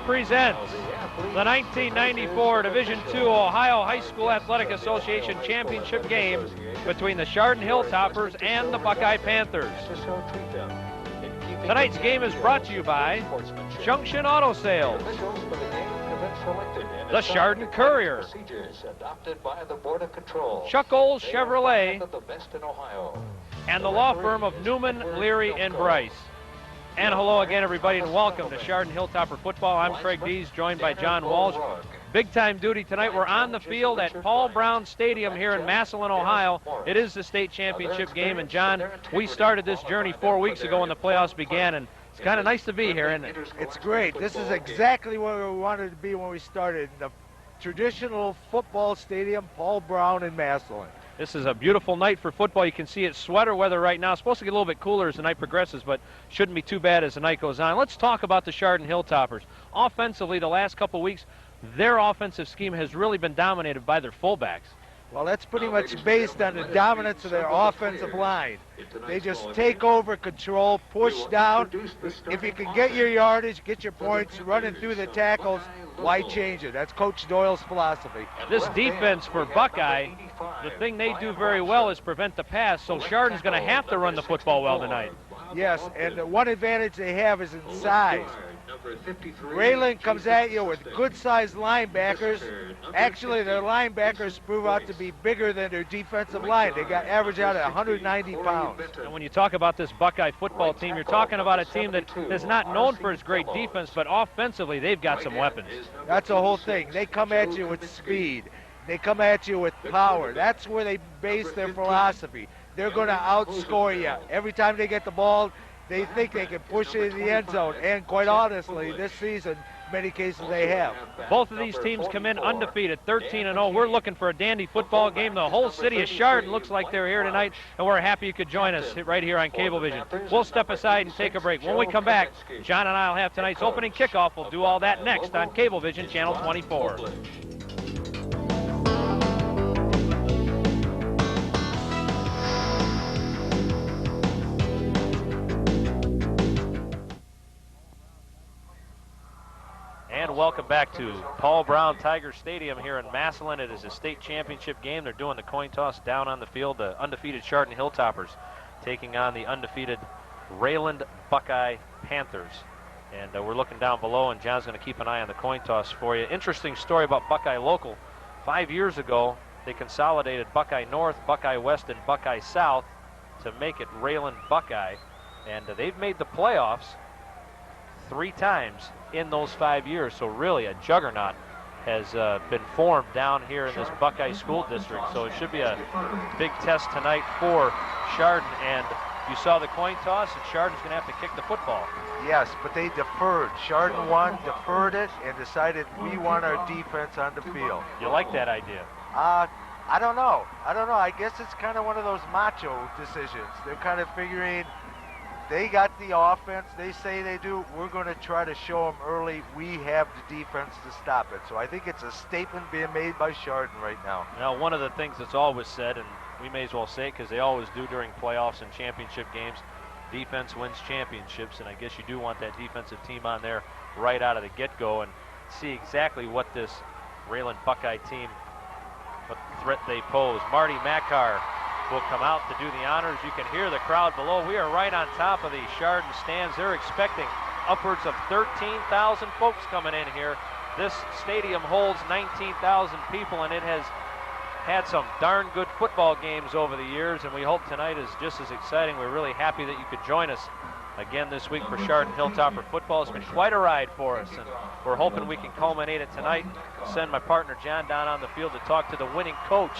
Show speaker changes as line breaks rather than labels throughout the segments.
presents the 1994 Division II Ohio High School Athletic Association Championship game between the Chardon Hilltoppers and the Buckeye Panthers. Tonight's game is brought to you by Junction Auto Sales, the Chardon Courier, Chuckles Chevrolet, and the law firm of Newman, Leary, and Bryce. And hello again, everybody, and welcome to Chardon Hilltopper Football. I'm Craig Dees, joined by John Walsh. Big-time duty tonight. We're on the field at Paul Brown Stadium here in Massillon, Ohio. It is the state championship game, and John, we started this journey 4 weeks ago when the playoffs began, and it's kind of nice to be here, isn't it?
It's great. This is exactly where we wanted to be when we started, the traditional football stadium, Paul Brown in Massillon.
This is a beautiful night for football. You can see it's sweater weather right now. It's supposed to get a little bit cooler as the night progresses, but shouldn't be too bad as the night goes on. Let's talk about the Chardon Hilltoppers. Offensively, the last couple weeks, their offensive scheme has really been dominated by their fullbacks.
Well, that's pretty much based on the dominance of their offensive line. They just take over, control, push down. If you can get your yardage, get your points, running through the tackles, why change it? That's Coach Doyle's philosophy.
This defense for Buckeye, the thing they do very well is prevent the pass, so Chardon's going to have to run the football well tonight.
Yes, and the one advantage they have is in size. Rayland comes at you with good-sized linebackers. Actually, their linebackers prove out to be bigger than their defensive line. They got average out at 190 pounds.
And when you talk about this Buckeye football team, you're talking about a team that is not known for its great defense, but offensively, they've got some weapons.
That's the whole thing. They come at you with speed. They come at you with power. That's where they base their philosophy. They're going to outscore you. Every time they get the ball, they think they can push it in the end zone. And quite honestly, this season, many cases they have.
Both of these teams come in undefeated, 13-0. We're looking for a dandy football game. The whole city of Chardon looks like they're here tonight, and we're happy you could join us right here on Cablevision. We'll step aside and take a break. When we come back, John and I will have tonight's opening kickoff. We'll do all that next on Cablevision Channel 24. And welcome back to Paul Brown Tiger Stadium here in Massillon. It is a state championship game. They're doing the coin toss down on the field. The undefeated Chardon Hilltoppers taking on the undefeated Rayland Buckeye Panthers. And we're looking down below, and John's going to keep an eye on the coin toss for you. Interesting story about Buckeye Local. 5 years ago, they consolidated Buckeye North, Buckeye West, and Buckeye South to make it Rayland Buckeye. And they've made the playoffs 3 times in those 5 years, so really a juggernaut has been formed down here in this Buckeye School District, so it should be a big test tonight for Chardon. And you saw the coin toss, and Chardon's going to have to kick the football.
Yes, but they deferred. Chardon won, deferred it, and decided we want our defense on the field.
You like that idea?
I don't know. I guess it's kind of one of those macho decisions. They're kind of figuring they got the offense, they say they do, we're going to try to show them early we have the defense to stop it. So I think it's a statement being made by Chardon right now.
Now, one of the things that's always said, and we may as well say it because they always do during playoffs and championship games, defense wins championships, and I guess you do want that defensive team on there right out of the get-go and see exactly what this Rayland Buckeye team, what threat they pose. Marty Makar will come out to do the honors. You can hear the crowd below. We are right on top of the Chardon stands. They're expecting upwards of 13,000 folks coming in here. This stadium holds 19,000 people, and it has had some darn good football games over the years, and we hope tonight is just as exciting. We're really happy that you could join us again this week for Chardon Hilltopper football. It's been quite a ride for us, and we're hoping we can culminate it tonight. Send my partner John down on the field to talk to the winning coach,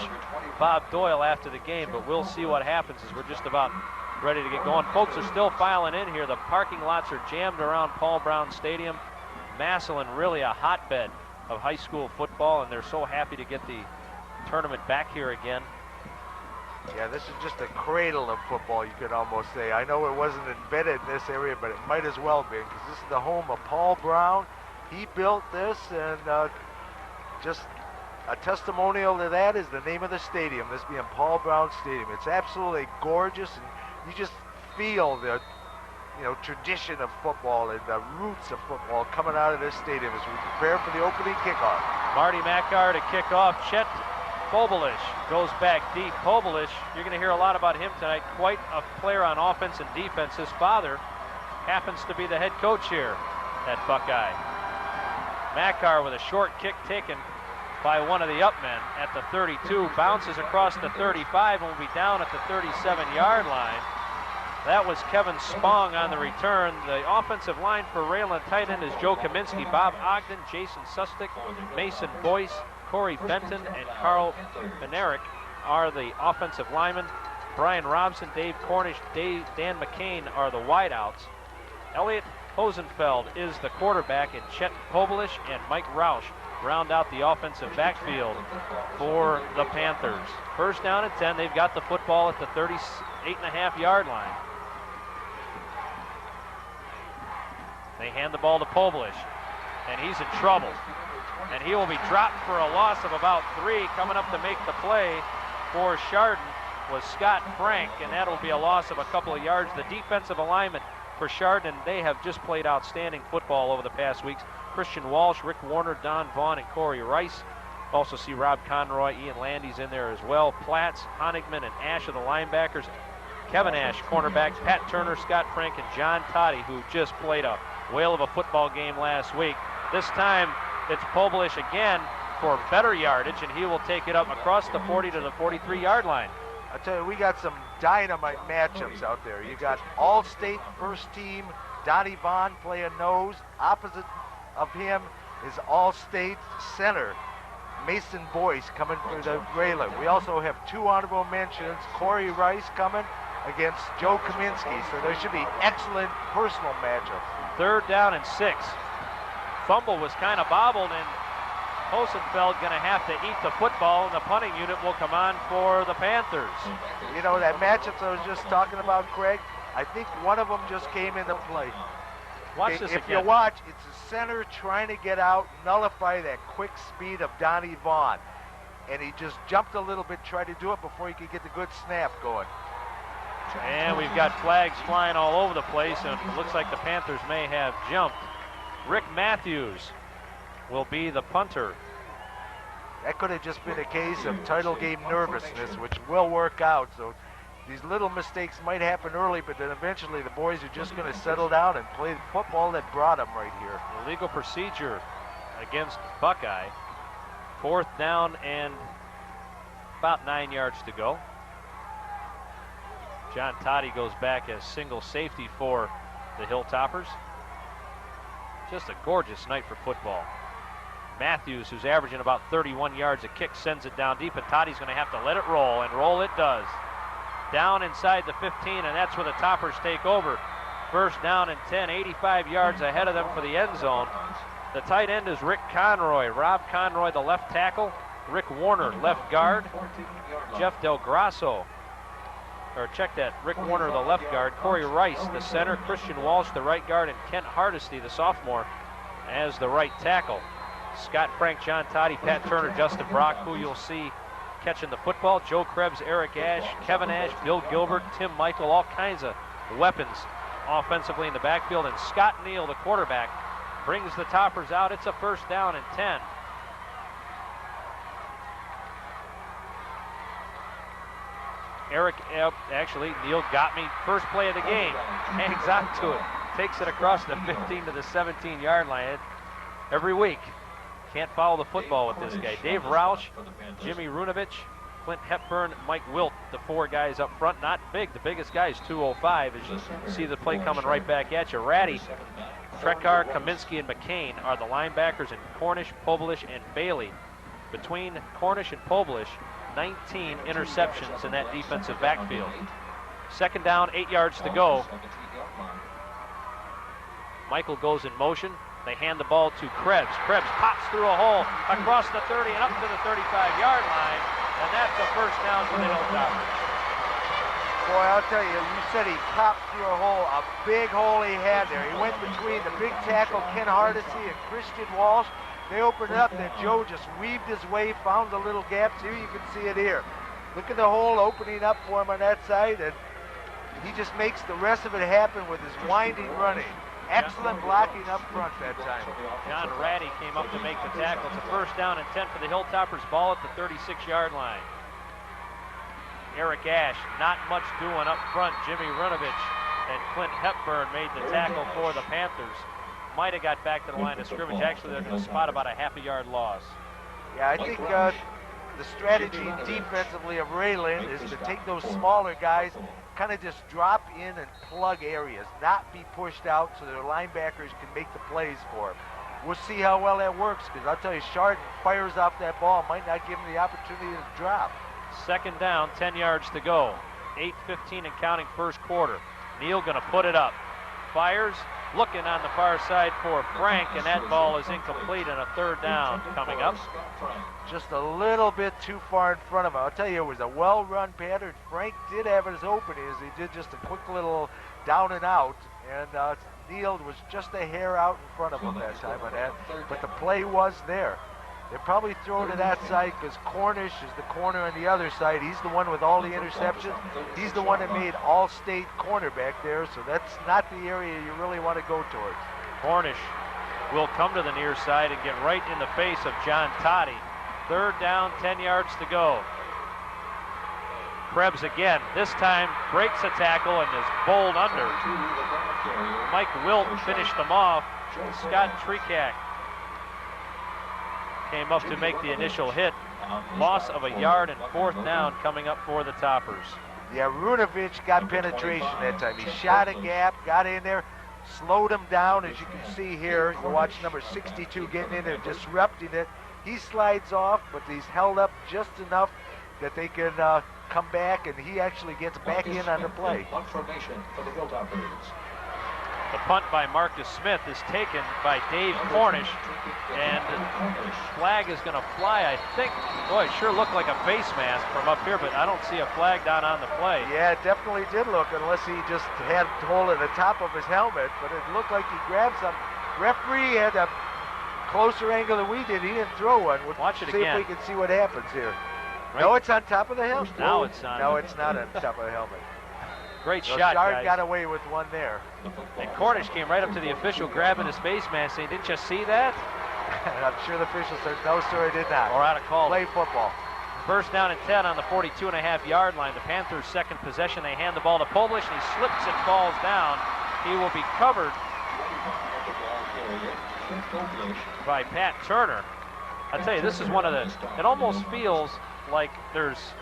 Bob Doyle, after the game, but we'll see what happens as we're just about ready to get going. Folks are still filing in here. The parking lots are jammed around Paul Brown Stadium. Massillon really a hotbed of high school football, and they're so happy to get the tournament back here again.
Yeah, this is just a cradle of football, you could almost say. I know it wasn't invented in this area, but it might as well be, because this is the home of Paul Brown. He built this, and just a testimonial to that is the name of the stadium, this being Paul Brown Stadium. It's absolutely gorgeous, and you just feel the tradition of football and the roots of football coming out of this stadium as we prepare for the opening kickoff.
Marty Makar to kick off. Chet Pobolish goes back deep. Pobolish, you're going to hear a lot about him tonight. Quite a player on offense and defense. His father happens to be the head coach here at Buckeye. Makar with a short kick taken by one of the up men at the 32. Bounces across the 35 and will be down at the 37-yard line. That was Kevin Spong on the return. The offensive line for Rayland tight end is Joe Kaminsky, Bob Ogden, Jason Sustick, Mason Boyce, Corey Benton, and Carl Benerick are the offensive linemen. Brian Robson, Dave Cornish, Dan McCain are the wideouts. Elliot Hosenfeld is the quarterback, and Chet Pobolish and Mike Roush round out the offensive backfield for the Panthers. First down and 10. They've got the football at the 38.5-yard line. They hand the ball to Pobolish, and he's in trouble. And he will be dropped for a loss of about 3. Coming up to make the play for Chardon was Scott Frank, and that'll be a loss of a couple of yards. The defensive alignment for Chardon, they have just played outstanding football over the past weeks. Christian Walsh, Rick Warner, Don Vaughn, and Corey Rice. Also see Rob Conroy, Ian Landy's in there as well. Platts, Honigman, and Ash are the linebackers. Kevin Ash, cornerback, Pat Turner, Scott Frank, and John Toddy, who just played a whale of a football game last week. This time it's Pobolish again for better yardage, and he will take it up across the 40 to the 43-yard line.
I tell you, we got some dynamite matchups out there. You got All-State first team, Donnie Vaughn playing nose. Opposite of him is All-State center, Mason Boyce, coming for the Rayland. We also have 2 honorable mentions, Corey Rice coming against Joe Kaminsky. So there should be excellent personal matchups. 3rd down and 6.
Fumble was kind of bobbled, and Hosenfeld going to have to eat the football, and the punting unit will come on for the Panthers.
You know, that matchup I was just talking about, Craig, I think one of them just came into play.
Watch this
if
again.
you watch, it's a center trying to get out, nullify that quick speed of Donnie Vaughn. And he just jumped a little bit, tried to do it before he could get the good snap going.
And we've got flags flying all over the place, and it looks like the Panthers may have jumped. Rick Matthews will be the punter.
That could have just been a case of title game nervousness, which will work out. So these little mistakes might happen early, but then eventually the boys are just going to settle down and play the football that brought them right here.
Illegal procedure against Buckeye. 4th down and about 9 yards to go. John Toddy goes back as single safety for the Hilltoppers. Just a gorgeous night for football. Matthews, who's averaging about 31 yards a kick, sends it down deep, and Toddy's going to have to let it roll, and roll it does. Down inside the 15, and that's where the Toppers take over. 1st down and 10, 85 yards ahead of them for the end zone. The tight end is Rick Conroy. Rob Conroy, the left tackle. Rick Warner, left guard. Jeff Del Grasso, or check that, Rick Warner, the left guard. Corey Rice, the center. Christian Walsh, the right guard, and Kent Hardesty, the sophomore, as the right tackle. Scott Frank, John Toddy, Pat Turner, Justin Brock, who you'll see catching the football. Joe Krebs, Eric Ash, Kevin Ash, Bill Gilbert, Tim Michael, all kinds of weapons offensively in the backfield. And Scott Neal, the quarterback, brings the Toppers out. It's a 1st down and 10. Actually, Neal got me. First play of the game. Hangs on to it. Takes it across the 15 to the 17-yard line. Every week. Can't follow the football with this guy. Dave Roush, Jimmy Runovich, Clint Hepburn, Mike Wilt, the 4 guys up front. Not big. The biggest guy is 205, as you see the play coming right back at you. Ratty, Trekar, Kaminsky, and McCain are the linebackers, and Cornish, Pobolish, and Bailey. Between Cornish and Pobolish, 19 interceptions in that defensive backfield. 2nd down, 8 yards to go. Michael goes in motion. They hand the ball to Krebs. Krebs pops through a hole across the 30 and up to the 35-yard line, and that's a 1st down for the Hilltoppers.
Boy, I'll tell you, you said he popped through a hole, a big hole he had there. He went between the big tackle, Ken Hardesty, and Christian Walsh. They opened it up, and then Joe just weaved his way, found the little gaps. Here you can see it here. Look at the hole opening up for him on that side, and He just makes the rest of it happen with his winding running. Excellent blocking up front that time.
John Ratty came up to make the tackle. It's a first down and 10 for the Hilltoppers. Ball at the 36-yard line. Eric Ash, not much doing up front. Jimmy Runovich and Clint Hepburn made the tackle for the Panthers. Might have got back to the line of scrimmage. Actually, they're going to spot about a half-a-yard loss.
Yeah, I think the strategy defensively of Rayland is to take those smaller guys, kind of just drop in and plug areas, not be pushed out so their linebackers can make the plays for them. We'll see how well that works, because I'll tell you, Chardon fires off that ball, might not give him the opportunity to drop.
Second down, 10 yards to go. 8:15 and counting first quarter. Neal going to put it up. Fires, looking on the far side for Frank, and that ball is incomplete, and a third down coming up.
Just a little bit too far in front of him. I'll tell you, it was a well-run pattern. Frank did have his openings. He did just a quick little down and out, and Neal was just a hair out in front of him that time on that, but the play was there. They're probably throwing to that side because Cornish is the corner on the other side. He's the one with all the interceptions. He's the one that made All-State cornerback there, so that's not the area you really want to go towards.
Cornish will come to the near side and get right in the face of John Toddy. Third down, 10 yards to go. Krebs again, this time breaks a tackle and is bowled under. Mike Wilt finished them off. Scott Treacack came up to make the initial hit. Loss of a yard and fourth down coming up for the Toppers.
Yeah, Runovich got penetration that time. He shot a gap, got in there, slowed him down, as you can see here. You watch number 62 getting in there, disrupting it. He slides off, but he's held up just enough that they can come back, and he actually gets back in on the play.
The punt by Marcus Smith is taken by Dave Cornish, and flag is going to fly, I think. Boy, it sure looked like a face mask from up here, but I don't see a flag down on the play.
Yeah, it definitely did look, unless he just had a hole in the top of his helmet, but it looked like he grabbed some. Referee had a closer angle than we did. He didn't throw one. We'll
watch it
see
again.
if we can see what happens here.
Right.
No, it's on top of the helmet.
Now it's on.
No, it's not on top of the helmet.
Great
So
shot,
Chard
guys.
got away with one there.
And Cornish came right up to the official, grabbing his face mask, saying, "Didn't you see that?"
And I'm sure the official said, "No, sir, I did not."
Or out of call.
Play football.
First down and 10 on the 42.5-yard line. The Panthers' second possession. They hand the ball to Polish, and he slips and falls down. He will be covered by Pat Turner. I tell you, this is one of the. It almost feels like there's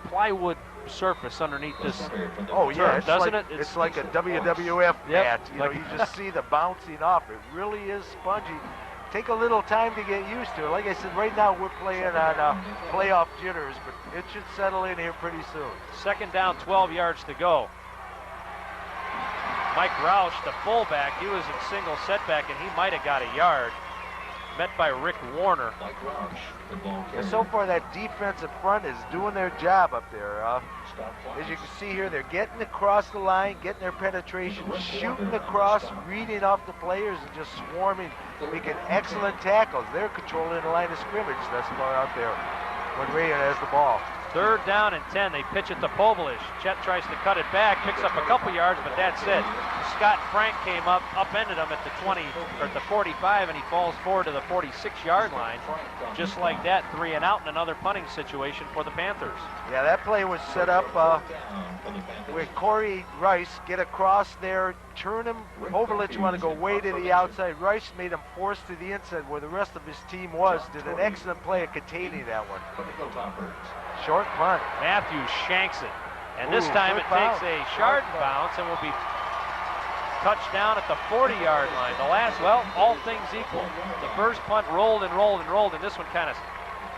plywood surface underneath this.
Oh yeah,
turf, doesn't
like,
it?
It's like a WWF mat. You know,
like
you just see the bouncing off. It really is spongy. Take a little time to get used to it. Like I said, right now we're playing on playoff jitters, but it should settle in here pretty soon.
Second down, 12 yards to go. Mike Roush, the fullback, he was in single setback, and he might have got a yard. Met by Rick Warner.
And so far, that defensive front is doing their job up there. As you can see here, they're getting across the line, getting their penetration, shooting across, reading off the players, and just swarming, making excellent tackles. They're controlling the line of scrimmage thus far out there when Rayland has the ball.
Third down and 10. They pitch it to Povolish. Chet tries to cut it back, picks up a couple yards, but that's it. Scott Frank came up, upended him at the 20 or at the 45, and he falls forward to the 46-yard line. Just like that, 3 and out, and another punting situation for the Panthers.
Yeah, that play was set up with Corey Rice get across there, turn him. Povolish want to go way to the outside. Rice made him force to the inside where the rest of his team was. Did an excellent play at containing that one. Short punt.
Matthews shanks it. And this time it takes a Chardon bounce and will be touchdown at the 40-yard line. The last, well, all things equal. The first punt rolled and rolled and rolled, and this one kind of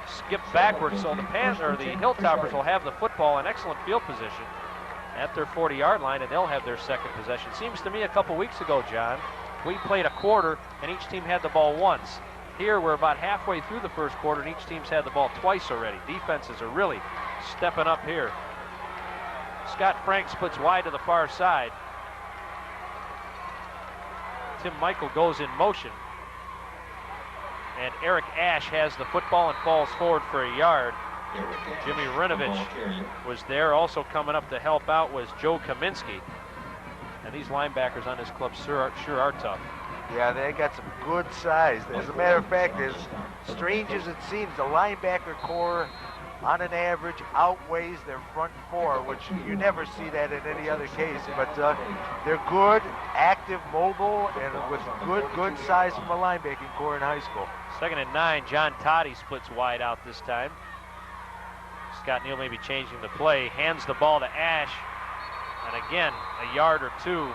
skipped backwards. So the Hilltoppers will have the football in excellent field position at their 40-yard line, and they'll have their second possession. Seems to me a couple weeks ago, John, we played a quarter, and each team had the ball once. Here, we're about halfway through the first quarter, and each team's had the ball twice already. Defenses are really stepping up here. Scott Frank splits wide to the far side. Tim Michael goes in motion. And Eric Ash has the football and falls forward for a yard. Jimmy Rinovich was there. Also coming up to help out was Joe Kaminsky. And these linebackers on this club sure are tough.
Yeah, they got some good size. As a matter of fact, as strange as it seems, the linebacker core on an average outweighs their front four, which you never see that in any other case. But they're good, active, mobile, and with good size from a linebacking core in high school.
2nd and 9, John Toddy splits wide out this time. Scott Neal may be changing the play, hands the ball to Ash, and again, a yard or two.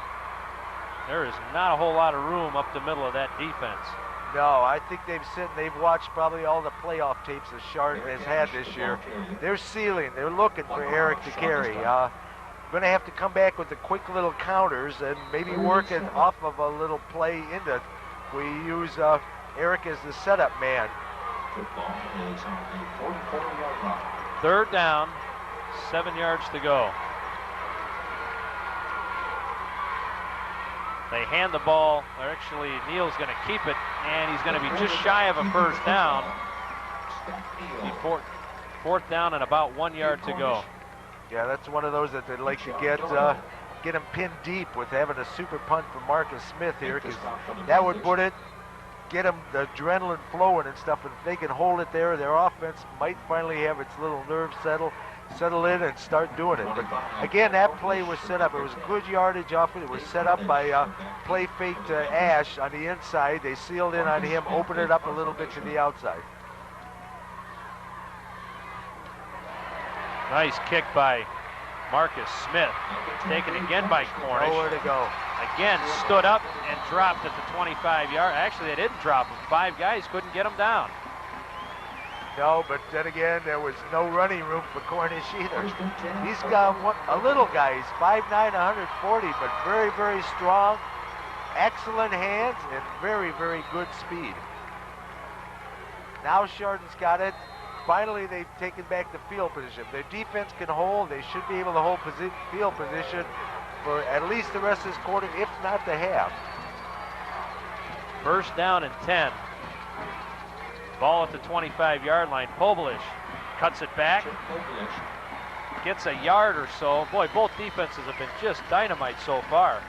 There is not a whole lot of room up the middle of that defense.
No, I think they've watched probably all the playoff tapes that Chardon has had this year. They're sealing, they're looking for Eric to carry. Going to have to come back with the quick little counters and maybe working off of a little play into. We use Eric as the setup man.
3rd down, 7 yards to go. They hand the ball, or actually Neal's going to keep it, and he's going to be just shy of a 1st down. 4th down and about 1 yard to go.
Yeah, that's one of those that they'd like to get him pinned deep with having a super punt from Marcus Smith here, because that would put it, get them the adrenaline flowing and stuff, and if they can hold it there, their offense might finally have its little nerves settle in and start doing it. But again, that play was set up. It was good yardage off it. It was set up by play fake to Ash on the inside. They sealed in on him, opened it up a little bit to the outside.
Nice kick by Marcus Smith. Taken again by Cornish.
Nowhere to go.
Again, stood up and dropped at the 25-yard. Actually, they didn't drop him. 5 guys couldn't get him down.
No, but then again, there was no running room for Cornish either. He's got a little guy. He's 5'9", 140, but very strong, excellent hands, and very good speed. Now Chardon's got it. Finally, they've taken back the field position. Their defense can hold. They should be able to hold field position for at least the rest of this quarter, if not the half.
1st down and 10. Ball at the 25-yard line. Pobolish cuts it back. Gets a yard or so. Boy, both defenses have been just dynamite so far.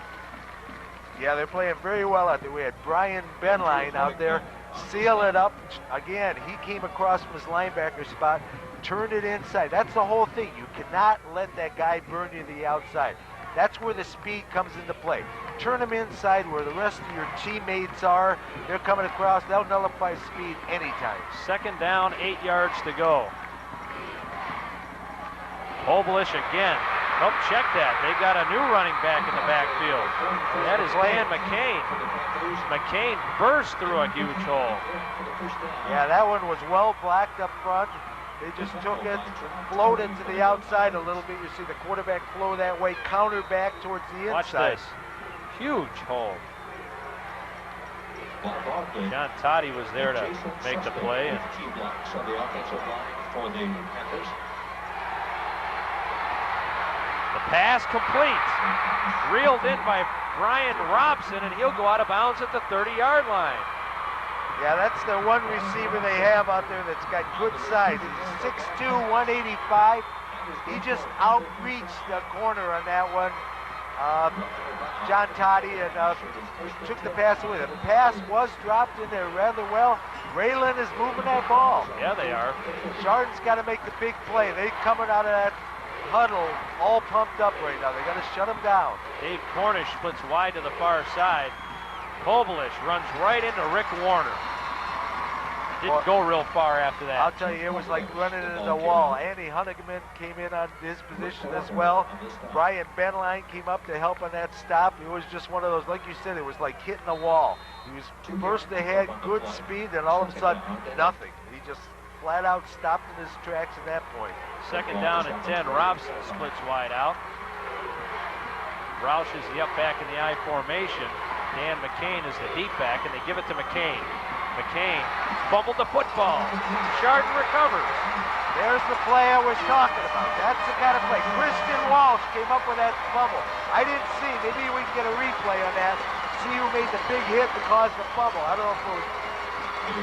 Yeah, they're playing very well out there. We had Brian Benline out there. Seal it up. Again, he came across from his linebacker spot, turned it inside. That's the whole thing. You cannot let that guy burn you to the outside. That's where the speed comes into play. Turn them inside where the rest of your teammates are. They're coming across. They'll nullify speed anytime. 2nd down, 8 yards to go. Pobolish again. Oh, check that. They got a new running back in the backfield. That is Dan McCain. McCain burst through a huge hole. Yeah, that one was well blocked up front. They just took it, flowed it to the outside a little bit. You see the quarterback flow that way, counter back towards the inside.
Watch this. Huge hole. John Toddy was there to make the play. And the pass complete. Reeled in by Brian Robson, and he'll go out of bounds at the 30-yard line.
Yeah, that's the one receiver they have out there that's got good size. He's 6'2", 185. He just outreached the corner on that one. John Toddy, and took the pass away. The pass was dropped in there rather well. Rayland is moving that ball.
Yeah, they are.
Chardon's got to make the big play. They're coming out of that huddle all pumped up right now. They got to shut them down.
Dave Cornish splits wide to the far side. Pobolish runs right into Rick Warner. Didn't go real far after that.
I'll tell you, it was like running into the wall. Andy Honigman came in on his position as well. Brian Benline came up to help on that stop. It was just one of those, like you said, it was like hitting the wall. He was first ahead, good speed, and all of a sudden, nothing. He just flat out stopped in his tracks at that point.
2nd down and 10. Robson splits wide out. Roush is the up back in the I formation. Dan McCain is the deep back, and they give it to McCain. McCain fumbled the football. Chardon recovers.
There's the play I was talking about. That's the kind of play. Kristen Walsh came up with that fumble. I didn't see. Maybe we can get a replay on that. See who made the big hit that caused the fumble. I don't know if it was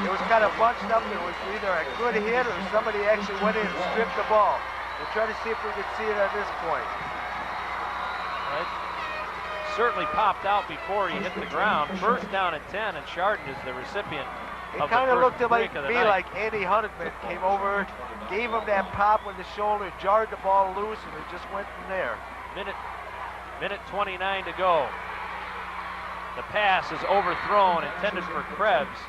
it was kind of bunched up. It was either a good hit or somebody actually went in and stripped the ball. We'll try to see if we can see it at this point.
It certainly popped out before he hit the ground. First down and 10, and Chardon is the recipient.
It kind of looked to me like Andy Huntington came over, gave him that pop with the shoulder, jarred the ball loose, and it just went from there.
Minute 29 to go. The pass is overthrown, intended for Krebs,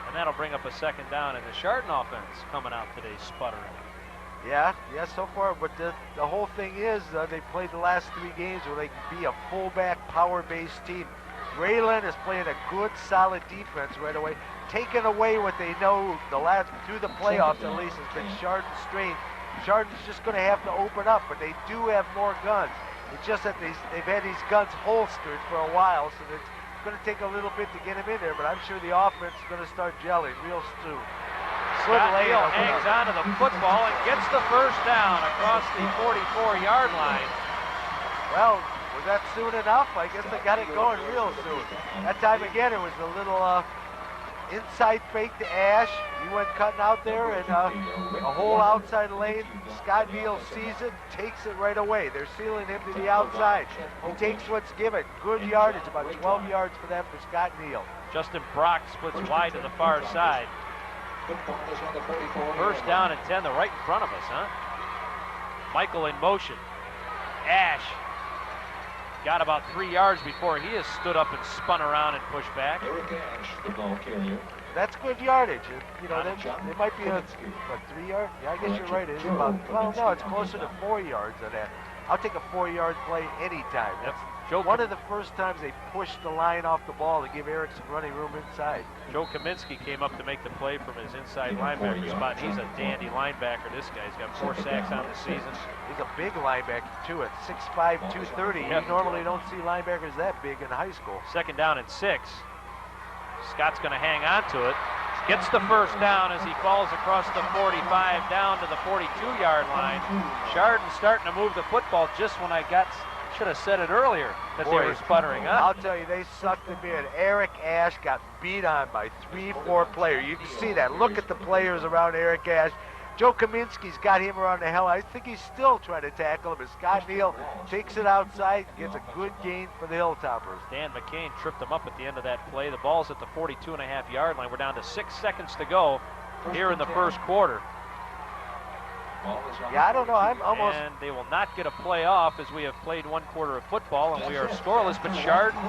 and that'll bring up a second down. And the Chardon offense coming out today sputtering.
Yeah, so far, but the whole thing is they played the last 3 games where they can be a fullback, power-based team. Rayland is playing a good, solid defense right away, taking away what they know through the playoffs at least has been Chardon's strength. Chardon's just going to have to open up, but they do have more guns. It's just that they've had these guns holstered for a while, so it's going to take a little bit to get them in there, but I'm sure the offense is going to start gelling real soon.
Scott Neal hangs on to the football and gets the first down across the 44-yard line.
Well, was that soon enough? I guess they got it going real soon. That time again, it was a little inside fake to Ash. He went cutting out there and a whole outside lane. Scott Neal sees it, takes it right away. They're sealing him to the outside. He takes what's given. Good yardage, about 12 yards for them for Scott Neal.
Justin Brock splits wide to the far side. First down and 10, they're right in front of us, huh? Michael in motion. Ash got about 3 yards before he has stood up and spun around and pushed back.
That's good yardage. You know, it might be a 3 yard. Yeah, I guess you're right. It is about, well, no, it's closer to 4 yards than that. I'll take a 4-yard play anytime. That's one of the first times they pushed the line off the ball to give Eric some running room inside. Joe
Kaminsky came up to make the play from his inside linebacker spot. He's a dandy linebacker, this guy. He's got 4 sacks on the season.
He's a big linebacker, too, at 6'5", 230.
Yep.
You normally don't see linebackers that big in high school.
Second down and 6. Scott's going to hang on to it. Gets the first down as he falls across the 45 down to the 42-yard line. Chardon starting to move the football just when I should have said it earlier that they were sputtering. Huh?
I'll tell you, they sucked him in. Eric Ash got beat on by 3-4 players. You can see that. Look at the players around Eric Ash. Joe Kaminsky's got him around the hell. I think he's still trying to tackle him. As Scott Neal takes it outside, gets a good gain for the Hilltoppers.
Dan McCain tripped him up at the end of that play. The ball's at the 42.5-yard line. We're down to 6 seconds to go here in the first quarter.
Yeah, I don't know. I'm almost.
And they will not get a play off as we have played 1 quarter of football and we are scoreless. But Chardon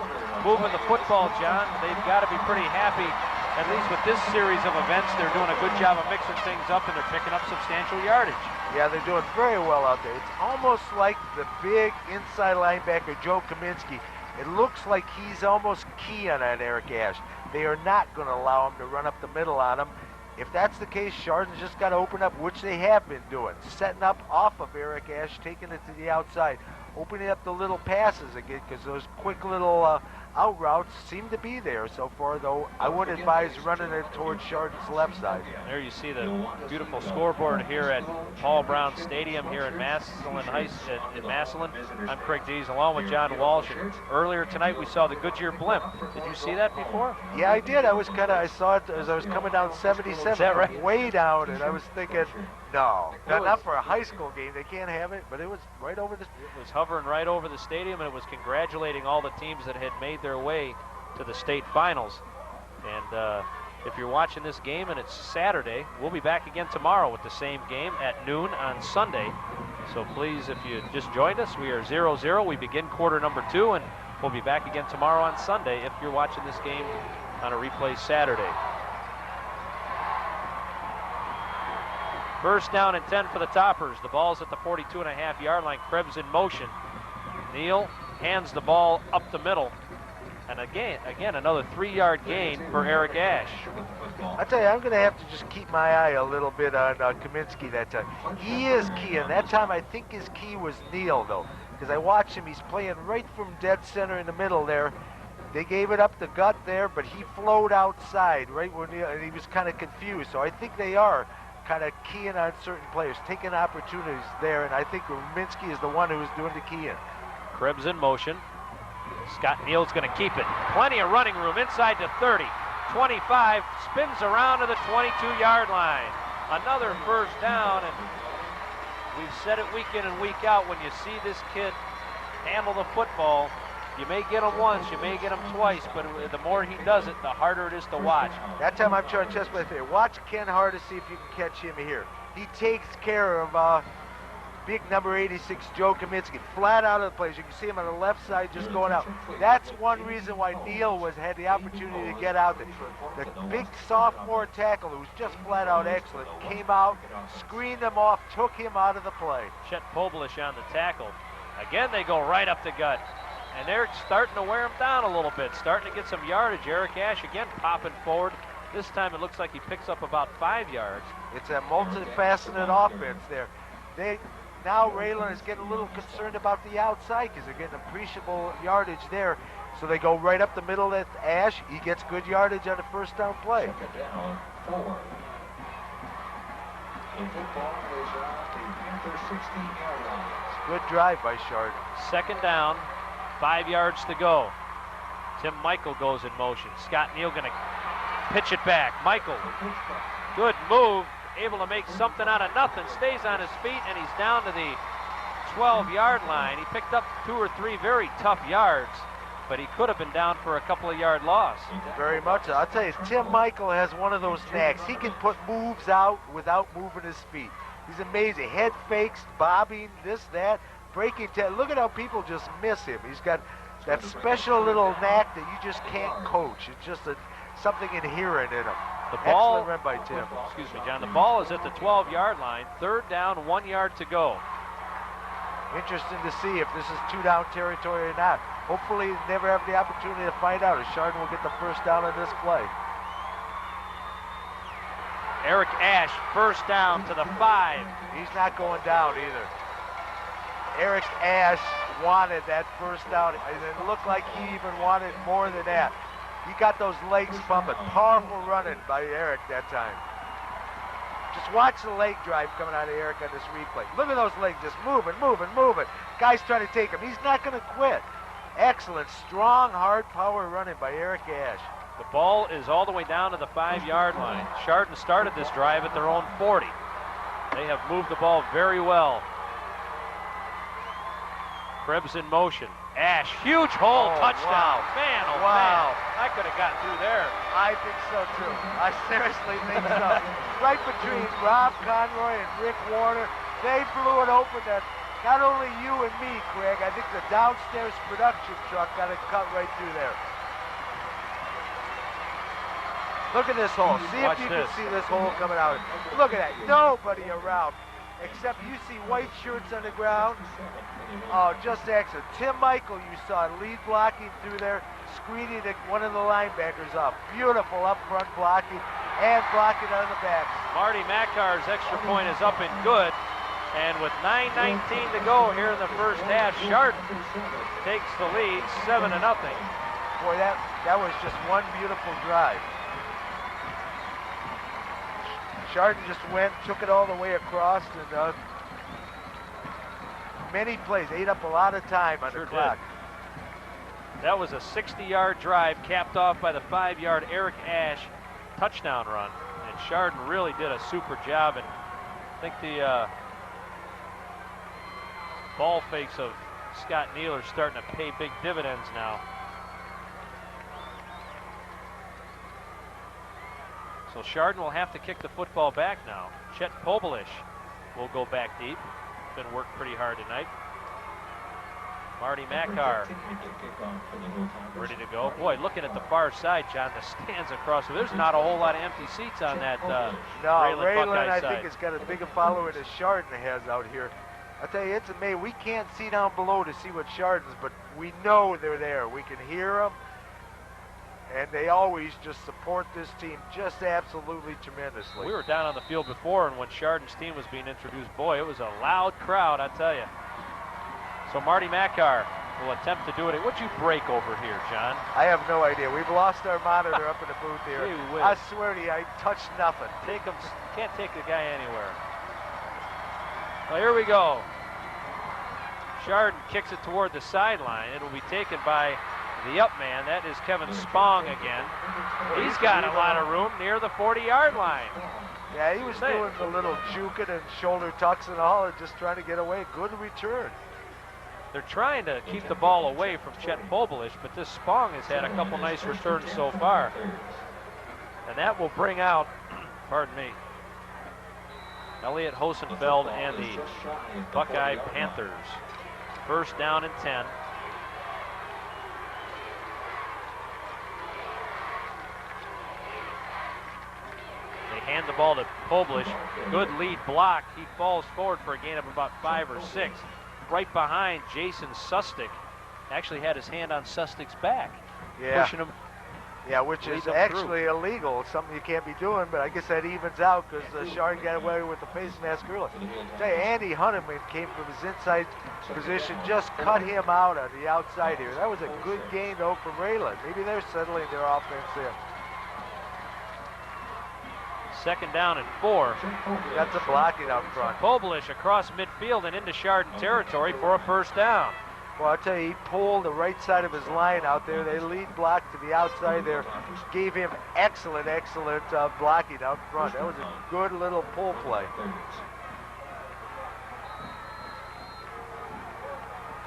moving the football, John. They've got to be pretty happy. At least with this series of events, they're doing a good job of mixing things up and they're picking up substantial yardage.
Yeah, they're doing very well out there. It's almost like the big inside linebacker, Joe Kaminsky. It looks like he's almost keying on Eric Ash. They are not going to allow him to run up the middle on him. If that's the case, Chardon's just got to open up, which they have been doing. Setting up off of Eric Ash, taking it to the outside, opening up the little passes again, because those quick little out routes seem to be there so far, though I would advise running it towards Chardon's left side.
There you see the beautiful scoreboard here at Paul Brown Stadium here in Massillon. I'm Craig Dees along with John Walsh. And earlier tonight we saw the Goodyear blimp. Did you see that before?
Yeah, I did. I saw it as I was coming down 77.
Is that right?
Way down, and I was thinking, no, not for a high school game. They can't have it, but it was right over the.
It was hovering right over the stadium, and it was congratulating all the teams that had made their way to the state finals. And if you're watching this game and it's Saturday, we'll be back again tomorrow with the same game at noon on Sunday. So please, if you just joined us, we are 0-0. We begin quarter number 2, and we'll be back again tomorrow on Sunday if you're watching this game on a replay Saturday. First down and 10 for the Toppers. The ball's at the 42.5-yard line. Krebs in motion. Neal hands the ball up the middle. And again, another 3-yard gain for Eric Ash.
I tell you, I'm going to have to just keep my eye a little bit on Kaminsky that time. He is keying. That time I think his key was Neal, though, because I watched him. He's playing right from dead center in the middle there. They gave it up the gut there, but he flowed outside right where Neal, and he was kind of confused. So I think they are kind of keying on certain players, taking opportunities there, and I think Kaminsky is the one who is doing the keying.
Krebs in motion. Scott Neal's going to keep it. Plenty of running room inside to 30. 25, spins around to the 22-yard line. Another first down, and we've said it week in and week out, when you see this kid handle the football, you may get him once, you may get him twice, but the more he does it, the harder it is to watch.
That time I'm trying to just with it. Watch Ken Hart to see if you can catch him here. He takes care of big number 86, Joe Kaminsky, flat out of the place. You can see him on the left side just going out. That's one reason why Neal had the opportunity to get out. The big sophomore tackle, who was just flat out excellent, came out, screened him off, took him out of the play.
Chet Poblish on the tackle. Again, they go right up the gut. And they're starting to wear him down a little bit, starting to get some yardage. Eric Ash again popping forward. This time it looks like he picks up about 5 yards.
It's a multifaceted offense there. Now Rayland is getting a little concerned about the outside because they're getting appreciable yardage there. So they go right up the middle at Ash. He gets good yardage on the first down play.
Second down, 4. The football is on the Panther 16-yard line.
Good drive by Chardon.
Second down, 5 yards to go. Tim Michael goes in motion. Scott Neal going to pitch it back. Michael, good move, able to make something out of nothing. Stays on his feet, and he's down to the 12-yard line. He picked up 2 or 3 very tough yards, but he could have been down for a couple of yard loss.
Very much. I'll tell you, Tim Michael has one of those knacks. He can put moves out without moving his feet. He's amazing. Head fakes, bobbing, this, that, breaking. Look at how people just miss him. He's got that special little knack that you just can't coach. It's just something inherent in him.
The ball,
excellent run by Tim.
Excuse me, John. The ball is at the 12-yard line. Third down, 1 yard to go.
Interesting to see if this is 2-down territory or not. Hopefully, never have the opportunity to find out if Chardon will get the first down on this play.
Eric Ash, first down to the 5.
He's not going down either. Eric Ash wanted that first down, and it looked like he even wanted more than that. He got those legs pumping. Powerful running by Eric that time. Just watch the leg drive coming out of Eric on this replay. Look at those legs just moving, moving, moving. Guy's trying to take him. He's not going to quit. Excellent, strong, hard power running by Eric Ash.
The ball is all the way down to the 5-yard line. Chardon started this drive at their own 40. They have moved the ball very well. Krebs in motion. Ash, huge hole, touchdown.
Wow.
Man, oh
wow.
man, I could have got through there.
I think so too. I seriously think so. Right between Rob Conroy and Rick Warner, they blew it open. That not only you and me, Craig, I think the downstairs production truck got it cut right through there. Look at this hole. See if you can see this hole coming out. Look at that. Nobody around. Except you see white shirts on the ground. Oh, just excellent. Tim Michael, you saw lead blocking through there, screening one of the linebackers off. Beautiful up front blocking and blocking on the backs.
Marty Makar's extra point is up and good. And with 9:19 to go here in the first half, Chardon takes the lead 7-0.
Boy, that was just one beautiful drive. Chardon just went, took it all the way across, and many plays, ate up a lot of time on the clock.
That was a 60-yard drive capped off by the 5-yard Eric Ash touchdown run. And Chardon really did a super job. And I think the ball fakes of Scott Neal are starting to pay big dividends now. So Chardon will have to kick the football back now. Chet Poblish will go back deep. Been worked pretty hard tonight. Marty Makar ready to go. Boy, looking at the far side, John, the stands across. So there's not a whole lot of empty seats on that
Rayland
Buckeye
I
side.
think has got as big a following as Chardon has out here. I tell you, it's amazing. We can't see down below to see what Chardon's, but we know they're there. We can hear them. And they always just support this team just absolutely tremendously.
We were down on the field before, and when Chardon's team was being introduced, boy, it was a loud crowd, I tell you. So Marty Makar will attempt to do it. What'd you break over here, John?
I have no idea. We've lost our monitor up in the booth here.
Gee whiz.
I swear to you, I touched nothing.
Can't take the guy anywhere. Well, here we go. Chardon kicks it toward the sideline. It will be taken by The up man, that is Kevin Spong again. He's got a lot of room near the 40-yard line.
Yeah, he was doing the little juking and shoulder tucks and all, and just trying to get away. Good return.
They're trying to keep the ball away from Chet Pobolish, but this Spong has had a couple nice returns so far. And that will bring out, pardon me, Elliot Hosenfeld and the Buckeye Panthers. First down and 10. They hand the ball to Pobolish. Good lead block. He falls forward for a gain of about 5 or 6. Right behind Jason Sustick. Actually had his hand on Sustick's back.
Yeah.
Pushing him.
Yeah, which is actually illegal. It's something you can't be doing, but I guess that evens out because Chardon got away with the face mask early. Tell you, Andy Hunneman came from his inside position, just cut him out on the outside here. That was a good gain, though, from Rayland. Maybe they're settling their offense in.
Second down and 4.
Got some blocking out front.
Pobolish across midfield and into Chardon territory for a first down.
Well, I'll tell you, he pulled the right side of his line out there. They lead block to the outside there. Gave him excellent blocking out front. That was a good little pull play.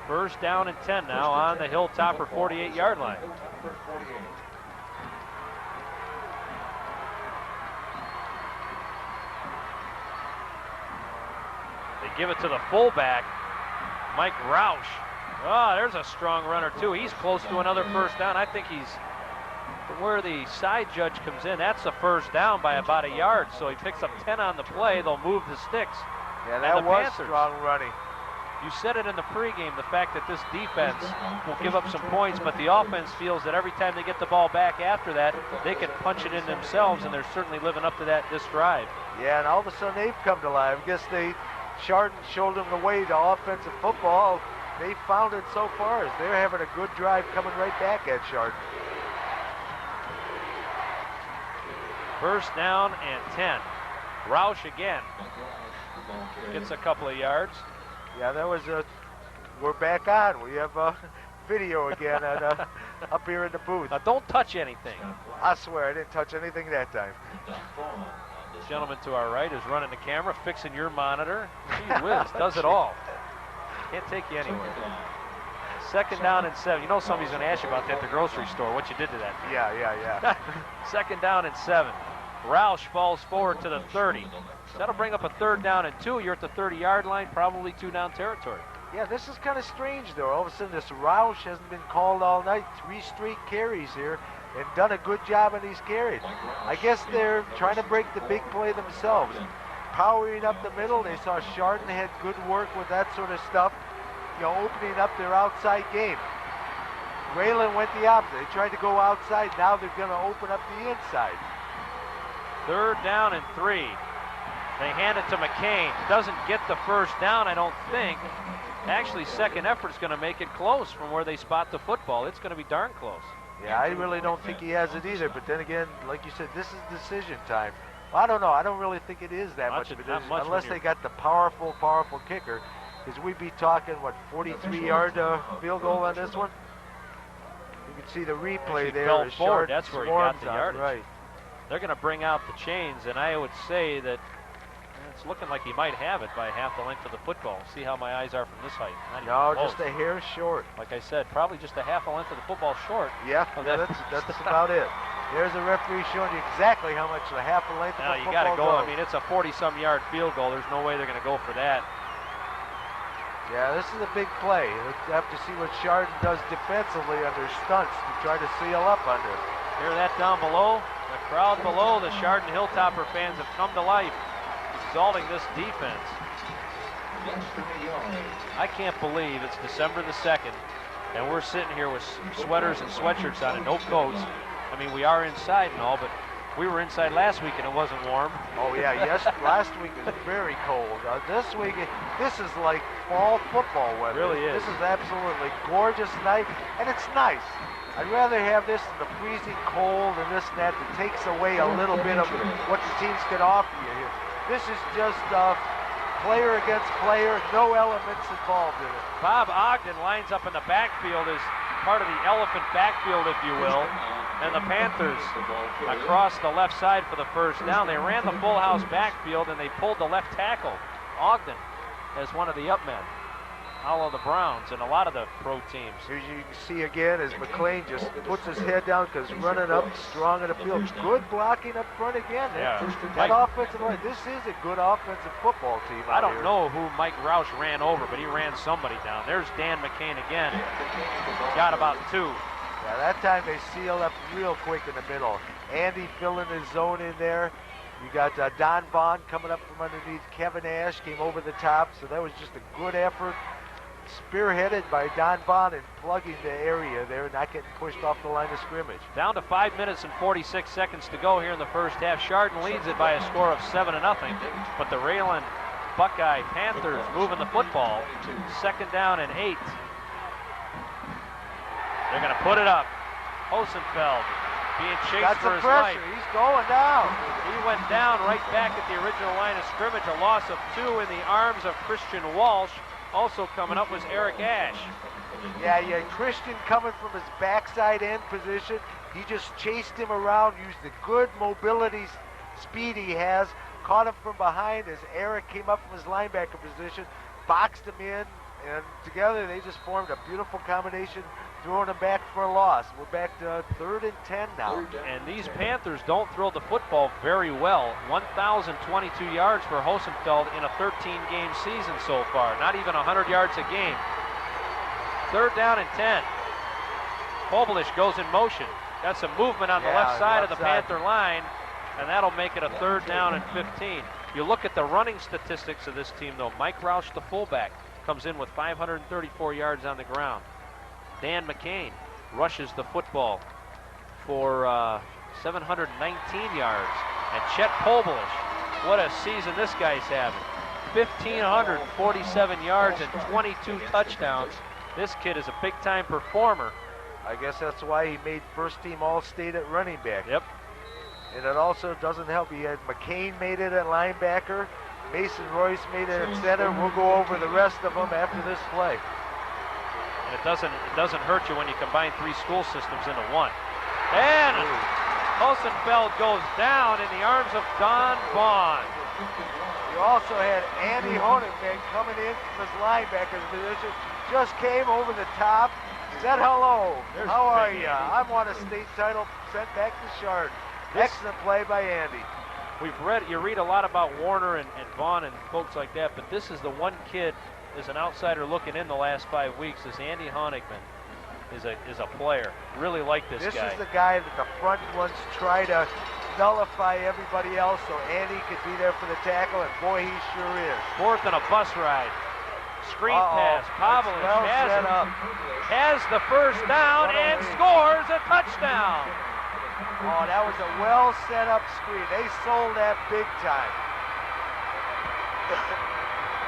First down and 10 now on the Hilltopper 48-yard line. They give it to the fullback, Mike Roush. Oh, there's a strong runner, too. He's close to another first down. I think he's from where the side judge comes in. That's a first down by about a yard. So he picks up 10 on the play. They'll move the sticks.
Yeah, that was
Panthers,
strong running.
You said it in the pregame, the fact that this defense will give up some points, but the offense feels that every time they get the ball back after that, they can punch it in themselves, and they're certainly living up to that this drive.
Yeah, and all of a sudden they've come to life. I guess Chardon showed them the way to offensive football. They found it so far as they're having a good drive coming right back at Chardon.
First down and 10. Roush again. Gets a couple of yards.
Yeah, that was we're back on. We have video again up here in the booth.
Now don't touch anything.
I swear I didn't touch anything that time.
The gentleman to our right is running the camera, fixing your monitor. Gee whiz, does it all. Can't take you anywhere. Second down and 7. You know somebody's going to ask you about that at the grocery store, what you did to that.
Yeah.
Second down and 7. Roush falls forward to the 30. That'll bring up a third down and 2. You're at the 30-yard line, probably 2-down territory.
Yeah, this is kind of strange, though. All of a sudden, this Roush hasn't been called all night. 3 straight carries here and done a good job on these carries. I guess they're trying to break the big play themselves. Powering up the middle, they saw Chardon had good work with that sort of stuff, opening up their outside game. Rayland went the opposite. They tried to go outside. Now they're going to open up the inside.
Third down and 3. They hand it to McCain. Doesn't get the first down, I don't think. Actually, second effort's going to make it close from where they spot the football. It's going to be darn close.
Yeah, I really don't think he has it either. But then again, like you said, this is decision time. I don't know. I don't really think it is that much of it, unless they got the powerful kicker. Because we'd be talking, 43-yard field goal on this one? You can see the replay there.
Fell forward. That's where he got the yardage.
Right.
They're going to bring out the chains, and I would say that it's looking like he might have it by half the length of the football. See how my eyes are from this height.
No, just a hair short.
Like I said, probably just a half a length of the football short.
Yeah, that's about it. There's a referee showing you exactly how much a half a length of the football
you got to go.
goes.
I mean, it's a 40-some-yard field goal. There's no way they're going to go for that.
Yeah, this is a big play. You have to see what Chardon does defensively under stunts to try to seal up under.
Hear that down below? The crowd below, the Chardon Hilltopper fans have come to life, exalting this defense. I can't believe it's December the 2nd, and we're sitting here with sweaters and sweatshirts on and no coats. I mean, we are inside and all, but we were inside last week and it wasn't warm.
Oh, yeah, yes, last week was very cold. This week, this is like fall football weather.
It really is.
This is absolutely gorgeous night, and it's nice. I'd rather have this than the freezing cold and this and that takes away a little bit of what the teams can offer you here. This is just player against player, no elements involved in it.
Bob Ogden lines up in the backfield as part of the elephant backfield, if you will. And the Panthers across the left side for the first down. They ran the full house backfield and they pulled the left tackle, Ogden, as one of the up men. All of the Browns and a lot of the pro teams.
Here you can see again as McLean just puts his head down because running up strong in the field. Good blocking up front again.
Yeah.
That offensive line, this is a good offensive football team.
I don't know who Mike Roush ran over, but he ran somebody down. There's Dan McCain again. Got about 2.
Yeah, that time they sealed up real quick in the middle. Andy filling his zone in there. You got Don Vaughn coming up from underneath. Kevin Ash came over the top, so that was just a good effort. Spearheaded by Don Vaughn and plugging the area there, not getting pushed off the line of scrimmage.
Down to 5 minutes and 46 seconds to go here in the first half. Chardon leads it by a score of 7-0, but the Rayland Buckeye Panthers moving the football. 2nd down and 8. They're going to put it up. Hosenfeld being chased
Got
for
some
his
pressure.
life.
He's going down.
He went down right back at the original line of scrimmage. A loss of 2 in the arms of Christian Walsh. Also coming up was Eric Ash.
Yeah, you had Christian coming from his backside end position. He just chased him around, used the good mobility speed he has, caught him from behind as Eric came up from his linebacker position, boxed him in, and together they just formed a beautiful combination, throwing him back for a loss. We're back to 3rd and 10 now.
And these Panthers don't throw the football very well. 1,022 yards for Hosenfeld in a 13-game season so far. Not even 100 yards a game. 3rd down and 10. Pobolish goes in motion. Got some movement on the left side of the Panther line, and that'll make it a 3rd down and 15. You look at the running statistics of this team, though. Mike Roush, the fullback, comes in with 534 yards on the ground. Dan McCain rushes the football for 719 yards. And Chet Pobolish, what a season this guy's having. 1,547 yards and 22 touchdowns. This kid is a big-time performer.
I guess that's why he made first-team All-State at running back.
Yep.
And it also doesn't help. He had McCain made it at linebacker. Mason Royce made it at center. We'll go over the rest of them after this play.
And it doesn't hurt you when you combine 3 school systems into one. And Hosenfeld goes down in the arms of Don Vaughn.
You also had Andy Honigman coming in from his linebacker's position. Just came over the top, said hello. How are you? I won a state title, sent back to Chardon. Excellent play by Andy.
You read a lot about Warner and Vaughn and folks like that, but this is the one kid, as an outsider looking in the last 5 weeks, is Andy Honigman is a player. Really like this guy.
This is the guy that the front ones try to nullify everybody else so Andy could be there for the tackle, and boy, he sure is.
4th and a bus ride. Screen pass. Pobolish has the first down and scores a touchdown.
Oh, that was a well set up screen. They sold that big time.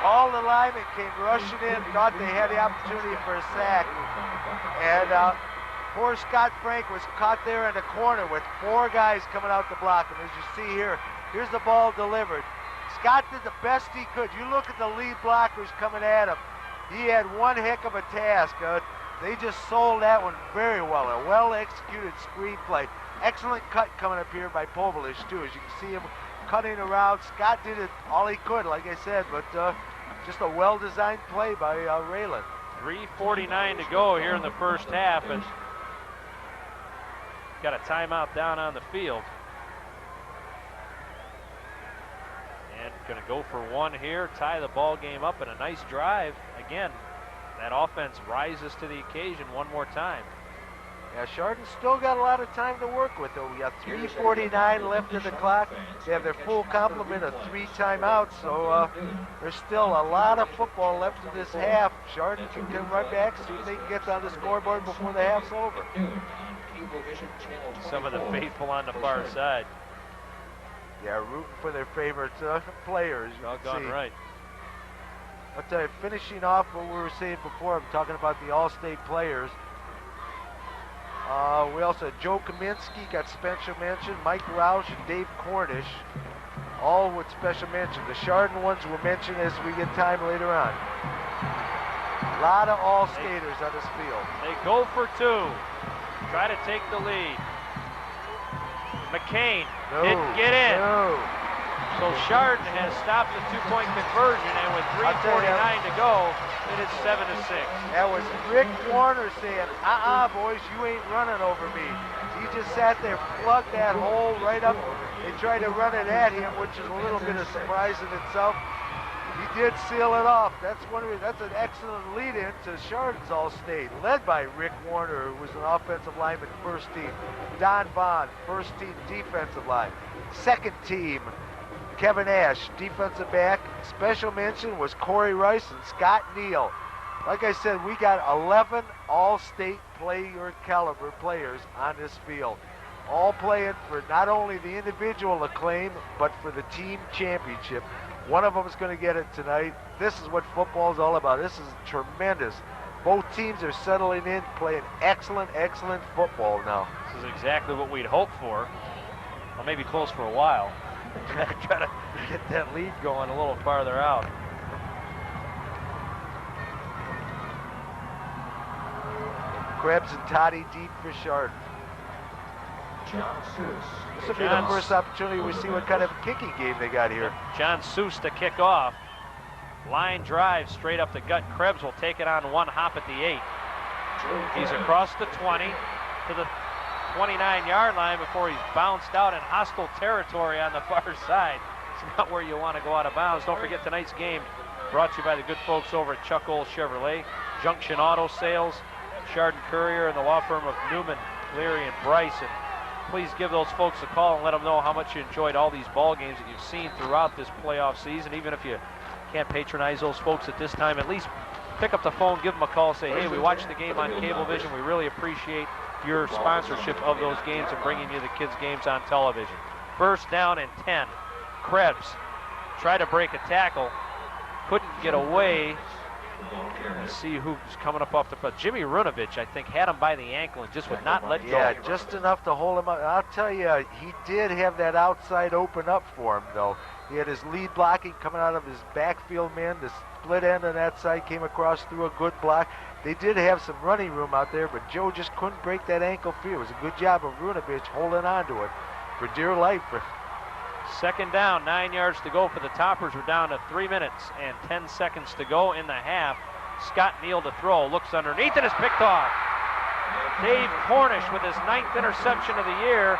All the linemen came rushing in, thought they had the opportunity for a sack. And poor Scott Frank was caught there in the corner with 4 guys coming out to block him. As you see here, here's the ball delivered. Scott did the best he could. You look at the lead blockers coming at him. He had one heck of a task. They just sold that one very well. A well-executed screenplay. Excellent cut coming up here by Pobolish, too. As you can see him cutting around. Scott did it all he could, like I said, but just a well-designed play by Rayland.
3:49 to go here in the first half, and got a timeout down on the field. And going to go for one here, tie the ball game up, and a nice drive. Again, that offense rises to the occasion one more time.
Yeah, Chardon still got a lot of time to work with, though. We got 3:49 left in the clock. They have their full complement of 3 timeouts, so there's still a lot of football left in this half. Chardon can come right back, see if they can get on the scoreboard before the half's over.
Some of the faithful on the far side.
Yeah, rooting for their favorite players.
Doggone right.
But finishing off what we were saying before, I'm talking about the All-State players. We also had Joe Kaminsky got special mention, Mike Roush and Dave Cornish, all with special mention. The Chardon ones will mention as we get time later on. A lot of all-staters on this field.
They go for 2. Try to take the lead. McCain didn't get in.
No.
So Chardon has stopped the 2-point conversion, and with 3:49 to go, it is 7-6.
That was Rick Warner saying, boys, you ain't running over me. He just sat there, plugged that hole right up, and tried to run it at him, which is a little bit of surprise in itself. He did seal it off. That's an excellent lead-in to Chardon's All-State, led by Rick Warner, who was an offensive lineman, first team. Don Vaughn, first team defensive line. Second team, Kevin Ash, defensive back. Special mention was Corey Rice and Scott Neal. Like I said, we got 11 All-State player caliber players on this field, all playing for not only the individual acclaim, but for the team championship. One of them is going to get it tonight. This is what football is all about. This is tremendous. Both teams are settling in, playing excellent, excellent football now.
This is exactly what we'd hoped for. Well, maybe close for a while. Try to get that lead going a little farther out.
Krebs and Toddy deep for Chardon. This will be the first opportunity we see what kind of kicking game they got here.
John Seuss to kick off. Line drive straight up the gut. Krebs will take it on one hop at the 8. He's across the 20 to the 29-yard line before he's bounced out in hostile territory on the far side. It's not where you want to go out of bounds. Don't forget tonight's game brought to you by the good folks over at Chuck Old Chevrolet, Junction Auto Sales, Chardon Courier, and the law firm of Newman, Cleary, and Bryce. And please give those folks a call and let them know how much you enjoyed all these ball games that you've seen throughout this playoff season. Even if you can't patronize those folks at this time, at least pick up the phone, give them a call, say, hey, we watched the game on Cablevision. We really appreciate your sponsorship of those games and bringing you the kids' games on television. First down and 10. Krebs tried to break a tackle, couldn't get away. Let's see who's coming up off the front. Jimmy Runovich, I think, had him by the ankle and just would not let go.
Yeah, just enough to hold him up. I'll tell you, he did have that outside open up for him, though. He had his lead blocking coming out of his backfield man. The split end on that side came across through a good block. They did have some running room out there, but Joe just couldn't break that ankle free. It was a good job of Runovich holding on to it for dear life.
Second down, 9 yards to go for the Toppers. We're down to 3 minutes and 10 seconds to go in the half. Scott Neal to throw, looks underneath and is picked off. Dave Cornish with his 9th interception of the year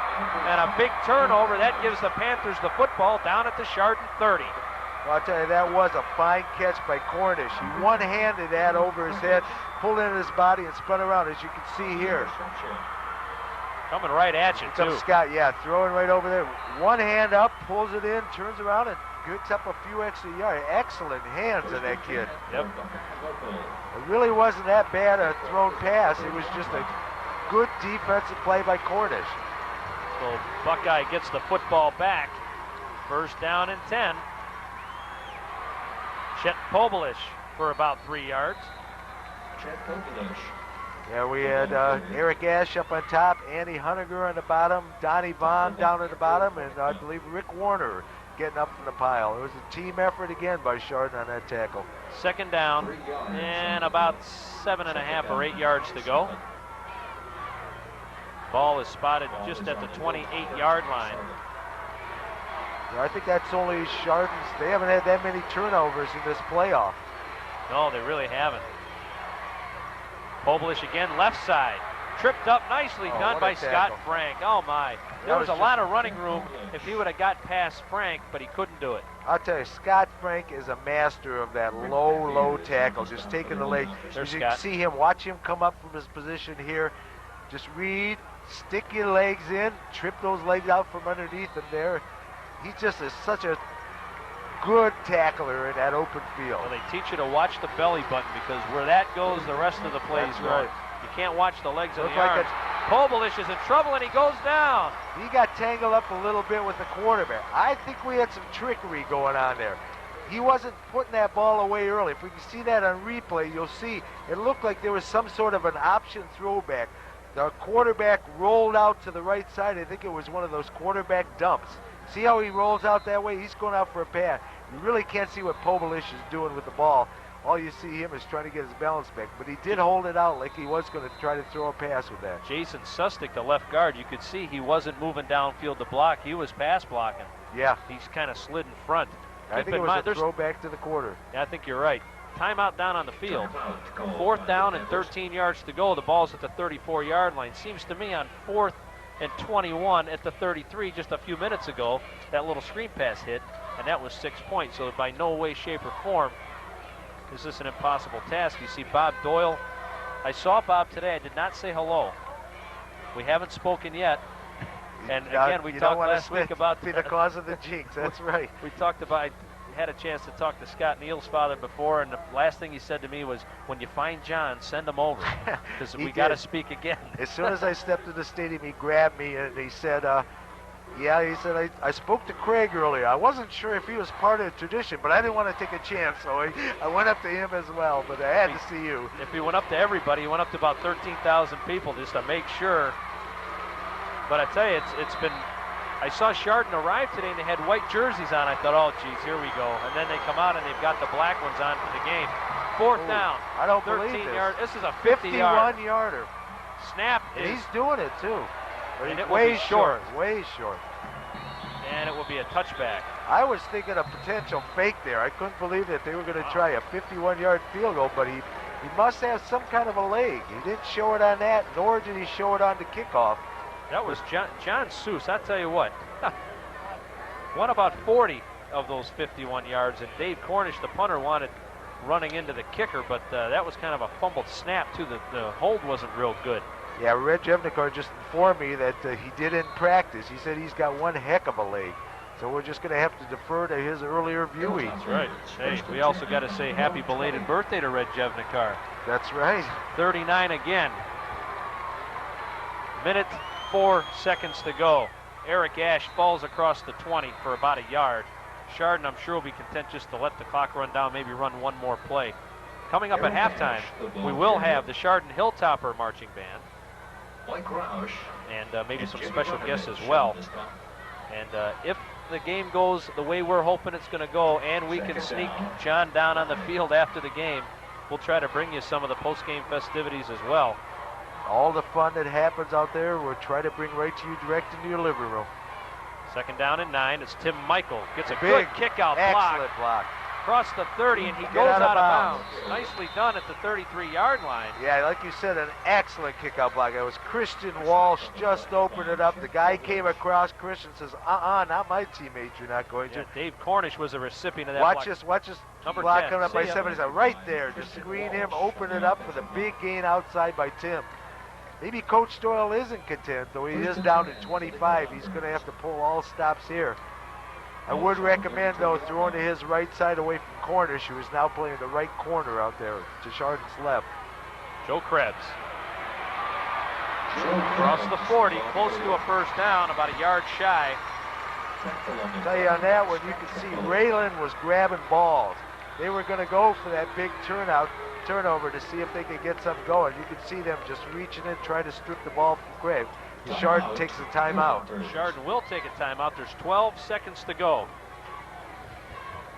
and a big turnover. That gives the Panthers the football down at the Chardon 30.
Well, I'll tell you, that was a fine catch by Cornish. He one-handed that over his head, pulled in his body and spun around, as you can see here.
Coming right at you, too.
Scott, yeah, throwing right over there. One hand up, pulls it in, turns around, and picks up a few extra yards. Excellent hands of that kid.
Yep.
It really wasn't that bad a thrown pass. It was just a good defensive play by Cornish.
So Buckeye gets the football back. First down and 10. Chet Pobolish for about 3 yards.
Chet Pobolish.
Yeah, we had Eric Ash up on top, Andy Hunniger on the bottom, Donnie Vaughn down at the bottom, and I believe Rick Warner getting up from the pile. It was a team effort again by Chardon on that tackle.
Second down and about 7.5 or 8 yards to go. Ball is spotted just at the 28-yard line.
Yeah, I think that's only Chardon's. They haven't had that many turnovers in this playoff.
No, they really haven't. Pobolish again, left side. Tripped up, nicely done by Scott Frank. Oh my, there was a lot of running room if he would have got past Frank, but he couldn't do it.
I'll tell you, Scott Frank is a master of that low tackle, just taking the leg. As you can see him, watch him come up from his position here. Just read, stick your legs in, trip those legs out from underneath him there. He just is such a good tackler in that open field.
Well, they teach you to watch the belly button, because where that goes, the rest of the plays go.
Right.
You can't watch the legs of the arms. Pobolish is in trouble, and he goes down.
He got tangled up a little bit with the quarterback. I think we had some trickery going on there. He wasn't putting that ball away early. If we can see that on replay, you'll see it looked like there was some sort of an option throwback. The quarterback rolled out to the right side. I think it was one of those quarterback dumps. See how he rolls out that way? He's going out for a pass. You really can't see what Pobolish is doing with the ball. all you see him is trying to get his balance back. But he did hold it out like he was going to try to throw a pass with that.
Jason Sustick, the left guard, you could see he wasn't moving downfield to block. He was pass blocking.
Yeah.
He's kind of slid in front.
I think it was a throw back to the quarter.
Yeah, I think you're right. Timeout down on the field. 4th down and 13 yards to go. The ball's at the 34-yard line. Seems to me on 4th and 21 at the 33 just a few minutes ago, that little screen pass hit, and that was 6 points. So by no way, shape, or form is this an impossible task. You see Bob Doyle. I saw Bob today. I did not say hello. We haven't spoken yet. And again, we talked last week about
be the cause of the jinx. That's right.
We talked about. I had a chance to talk to Scott Neal's father before, and the last thing he said to me was, "When you find John, send him over, because we got to speak again."
As soon as I stepped to the stadium, he grabbed me and he said, "Yeah," he said, I spoke to Craig earlier. I wasn't sure if he was part of the tradition, but I didn't want to take a chance, so I went up to him as well. But I had to see you.
If he went up to everybody, he went up to about 13,000 people just to make sure. But I tell you, it's been. I saw Chardon arrive today and they had white jerseys on. I thought, oh, geez, here we go. And then they come out and they've got the black ones on for the game. 4th down.
I don't
13
believe this.
Yard. This is a 51-yarder. Snap.
And he's doing it too. But
and
he's
it way short.
Way short.
And it will be a touchback.
I was thinking a potential fake there. I couldn't believe that they were going to try a 51-yard field goal, but he must have some kind of a leg. He didn't show it on that, nor did he show it on the kickoff.
That was John Seuss. I tell you what, won about 40 of those 51 yards, and Dave Cornish, the punter, wanted running into the kicker, but that was kind of a fumbled snap, too. The hold wasn't real good.
Yeah, Red Jevnikar just informed me that he did in practice. He said he's got one heck of a leg. So we're just going to have to defer to his earlier viewing.
That's right. Hey, we also got to say happy belated birthday to Red Jevnikar.
That's right.
39 again. Minute 4 seconds to go. Eric Ash falls across the 20 for about a yard. Chardon, I'm sure, will be content just to let the clock run down, maybe run one more play. Coming up at halftime, we will have the Chardon Hilltopper Marching Band. And maybe some special guests as well. And if the game goes the way we're hoping it's going to go, and we can sneak John down on the field after the game, we'll try to bring you some of the post-game festivities as well.
All the fun that happens out there, we'll try to bring right to you direct into your living room.
2nd down and 9. It's Tim Michael. Gets a
big
good kick-out
excellent block.
Across the 30, and he goes out of bounds. Nicely done at the 33-yard line.
Yeah, like you said, an excellent kick-out block. It was Christian Walsh just opened it up. The guy came across. Christian says, not my teammate. You're not going to.
Dave Cornish was a recipient of that
Watch
block.
this
Number
block
10.
coming up by 70. Right there. Just screen him, open it up for the big gain outside by Tim. Maybe Coach Doyle isn't content, though he is down to 25. He's going to have to pull all stops here. I would recommend, though, throwing to his right side away from Cornish, who is now playing the right corner out there to Chardon's left.
Joe Krebs. Across the 40, close to a first down, about a yard shy.
I'll tell you on that one, you can see Rayland was grabbing balls. They were going to go for that big turnover to see if they could get something going. You can see them just reaching in, trying to strip the ball from Craig. Chardon takes a timeout.
Chardon will take a timeout. There's 12 seconds to go.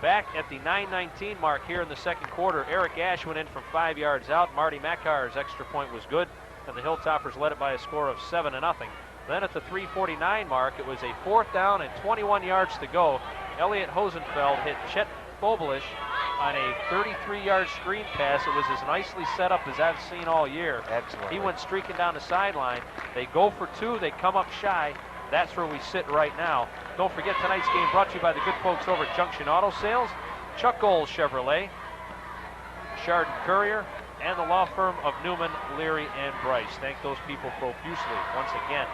Back at the 9:19 mark here in the second quarter, Eric Ash went in from 5 yards out. Marty Makar's extra point was good, and the Hilltoppers led it by a score of 7-0. Then at the 3:49 mark, it was a 4th down and 21 yards to go. Elliot Hosenfeld hit Chet Bobolish on a 33-yard screen pass. It was as nicely set up as I've seen all year.
Excellent.
He went streaking down the sideline. They go for 2. They come up shy. That's where we sit right now. Don't forget tonight's game brought to you by the good folks over at Junction Auto Sales, Chuck Gold Chevrolet, Chardon Courier, and the law firm of Newman, Leary, and Bryce. Thank those people profusely once again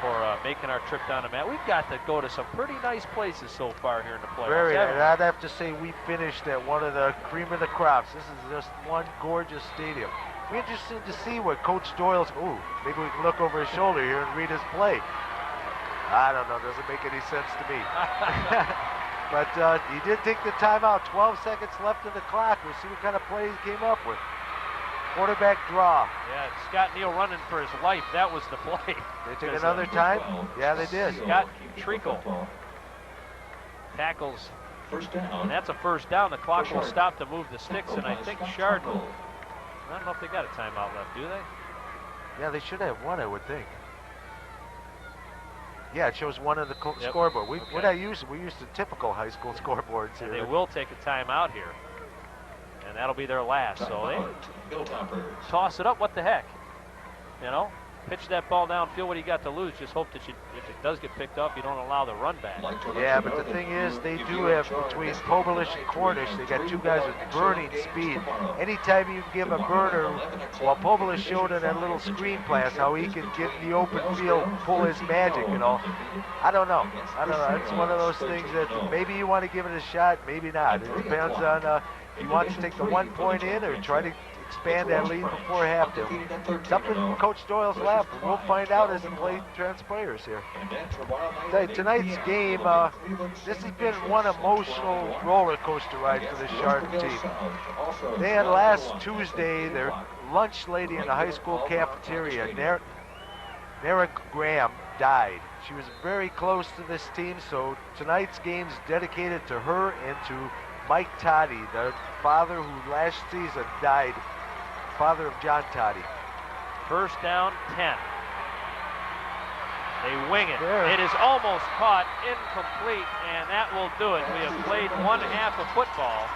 for making our trip down to Matt. We've got to go to some pretty nice places so far here in the playoffs.
Very nice. I'd have to say we finished at one of the cream of the crops. This is just one gorgeous stadium. We're interested to see what Coach Doyle's, maybe we can look over his shoulder here and read his play. I don't know, doesn't make any sense to me. But he did take the timeout, 12 seconds left in the clock. We'll see what kind of play he came up with. Quarterback draw.
Yeah, Scott Neal running for his life. That was the play.
They took another time? Yeah, they did.
Scott Treacle tackles
First down.
And that's a first down. The clock will stop to move the sticks, and I think Chardon, I don't know if they got a timeout left, do they?
Yeah, they should have one, I would think. Yeah, it shows one on the scoreboard. We're not used. We're used to typical high school scoreboards here.
And they will take a timeout here, and that'll be their last. So they toss it up. What the heck? You know, pitch that ball down. Feel what you got to lose. Just hope that if it does get picked up, you don't allow the run back.
Yeah, but the thing is, they do have between Poberlish and Cornish. They got two guys with burning speed. Anytime you give a burner, well, Poberlish showed in that little screen pass how he can get in the open field, pull his magic. You know, I don't know. It's one of those things that maybe you want to give it a shot, maybe not. It depends on if you want to take the 1 point in or try to expand that lead before halftime. It's up in Coach Doyle's lap. We'll find out as the play transpires here. Tonight's game, this has been one emotional roller coaster ride for the Chardon team. They had last Tuesday their lunch lady in the high school cafeteria, Nara Graham, died. She was very close to this team, so tonight's game is dedicated to her and to Mike Toddy, the father who last season died, father of John Toddy.
First down, 10. They wing it.
There.
It is almost caught, incomplete, and that will do it. We have played one half of football.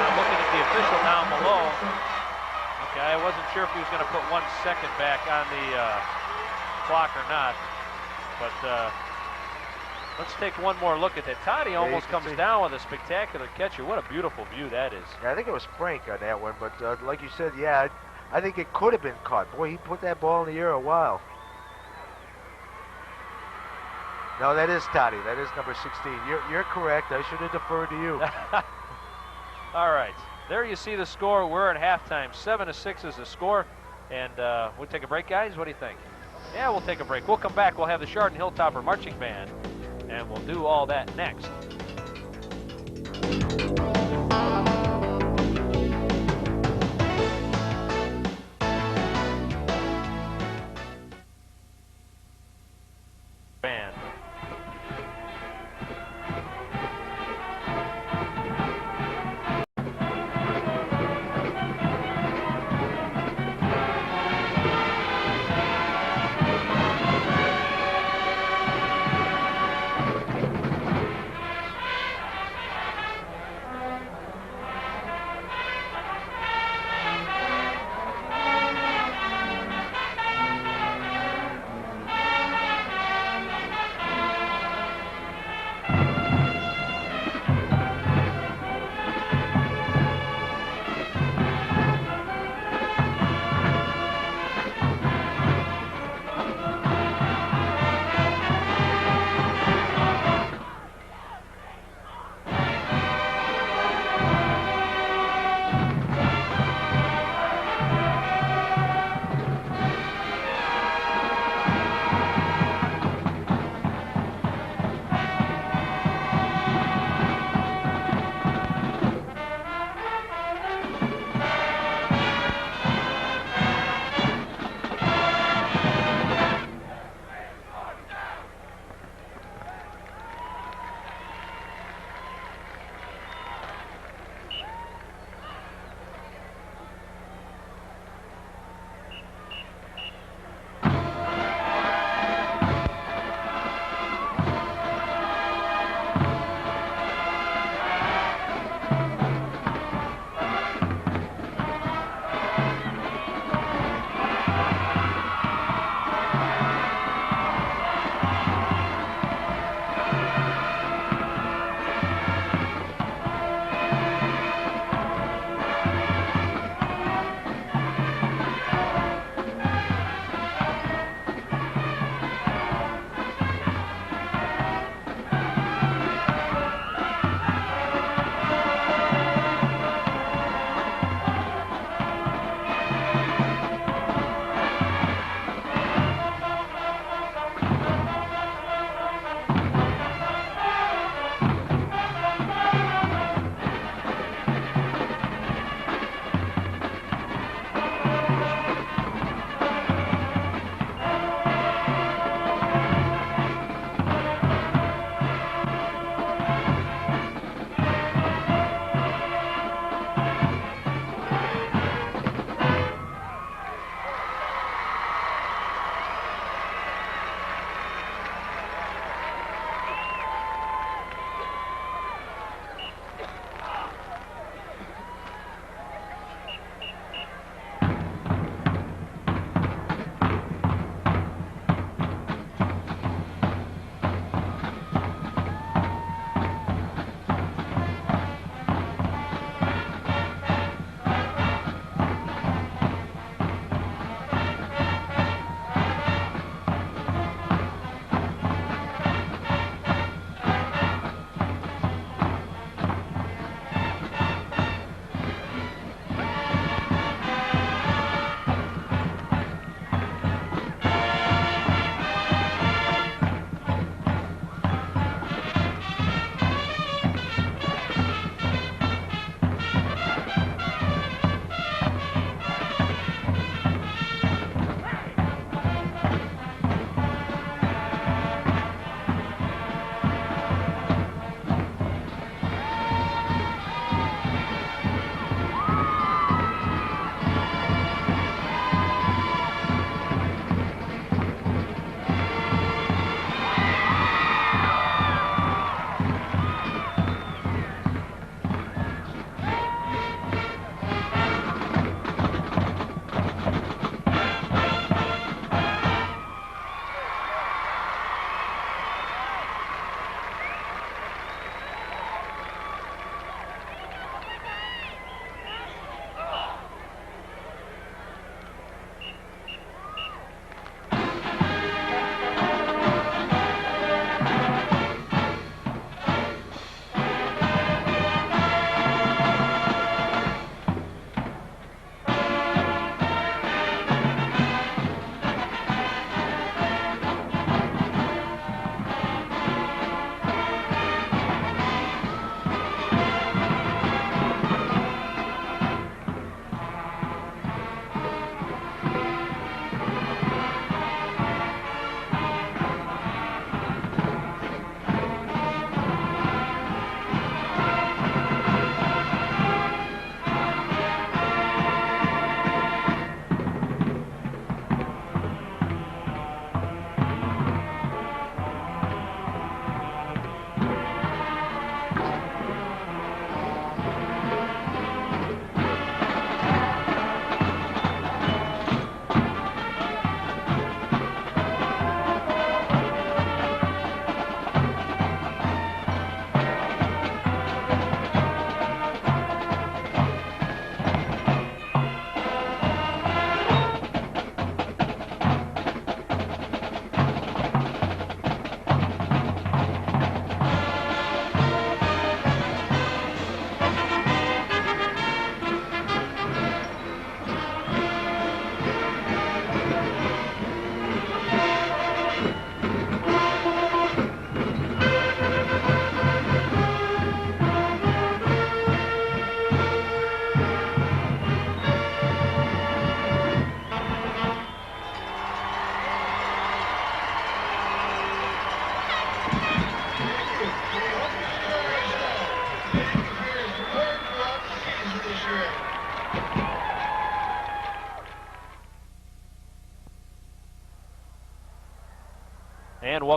I'm looking at the official down below. Okay, I wasn't sure if he was going to put 1 second back on the clock or not, but let's take one more look at that. Toddy almost comes down with a spectacular catch. What a beautiful view that is.
Yeah, I think it was Frank on that one, but like you said, yeah, I think it could have been caught. Boy, he put that ball in the air a while. No, that is Toddy. That is number 16. You're correct. I should have deferred to you.
All right. There you see the score. We're at halftime. 7-6 is the score. And we'll take a break, guys. What do you think? Yeah, we'll take a break. We'll come back. We'll have the Chardon Hilltopper Marching Band. And we'll do all that next. Band.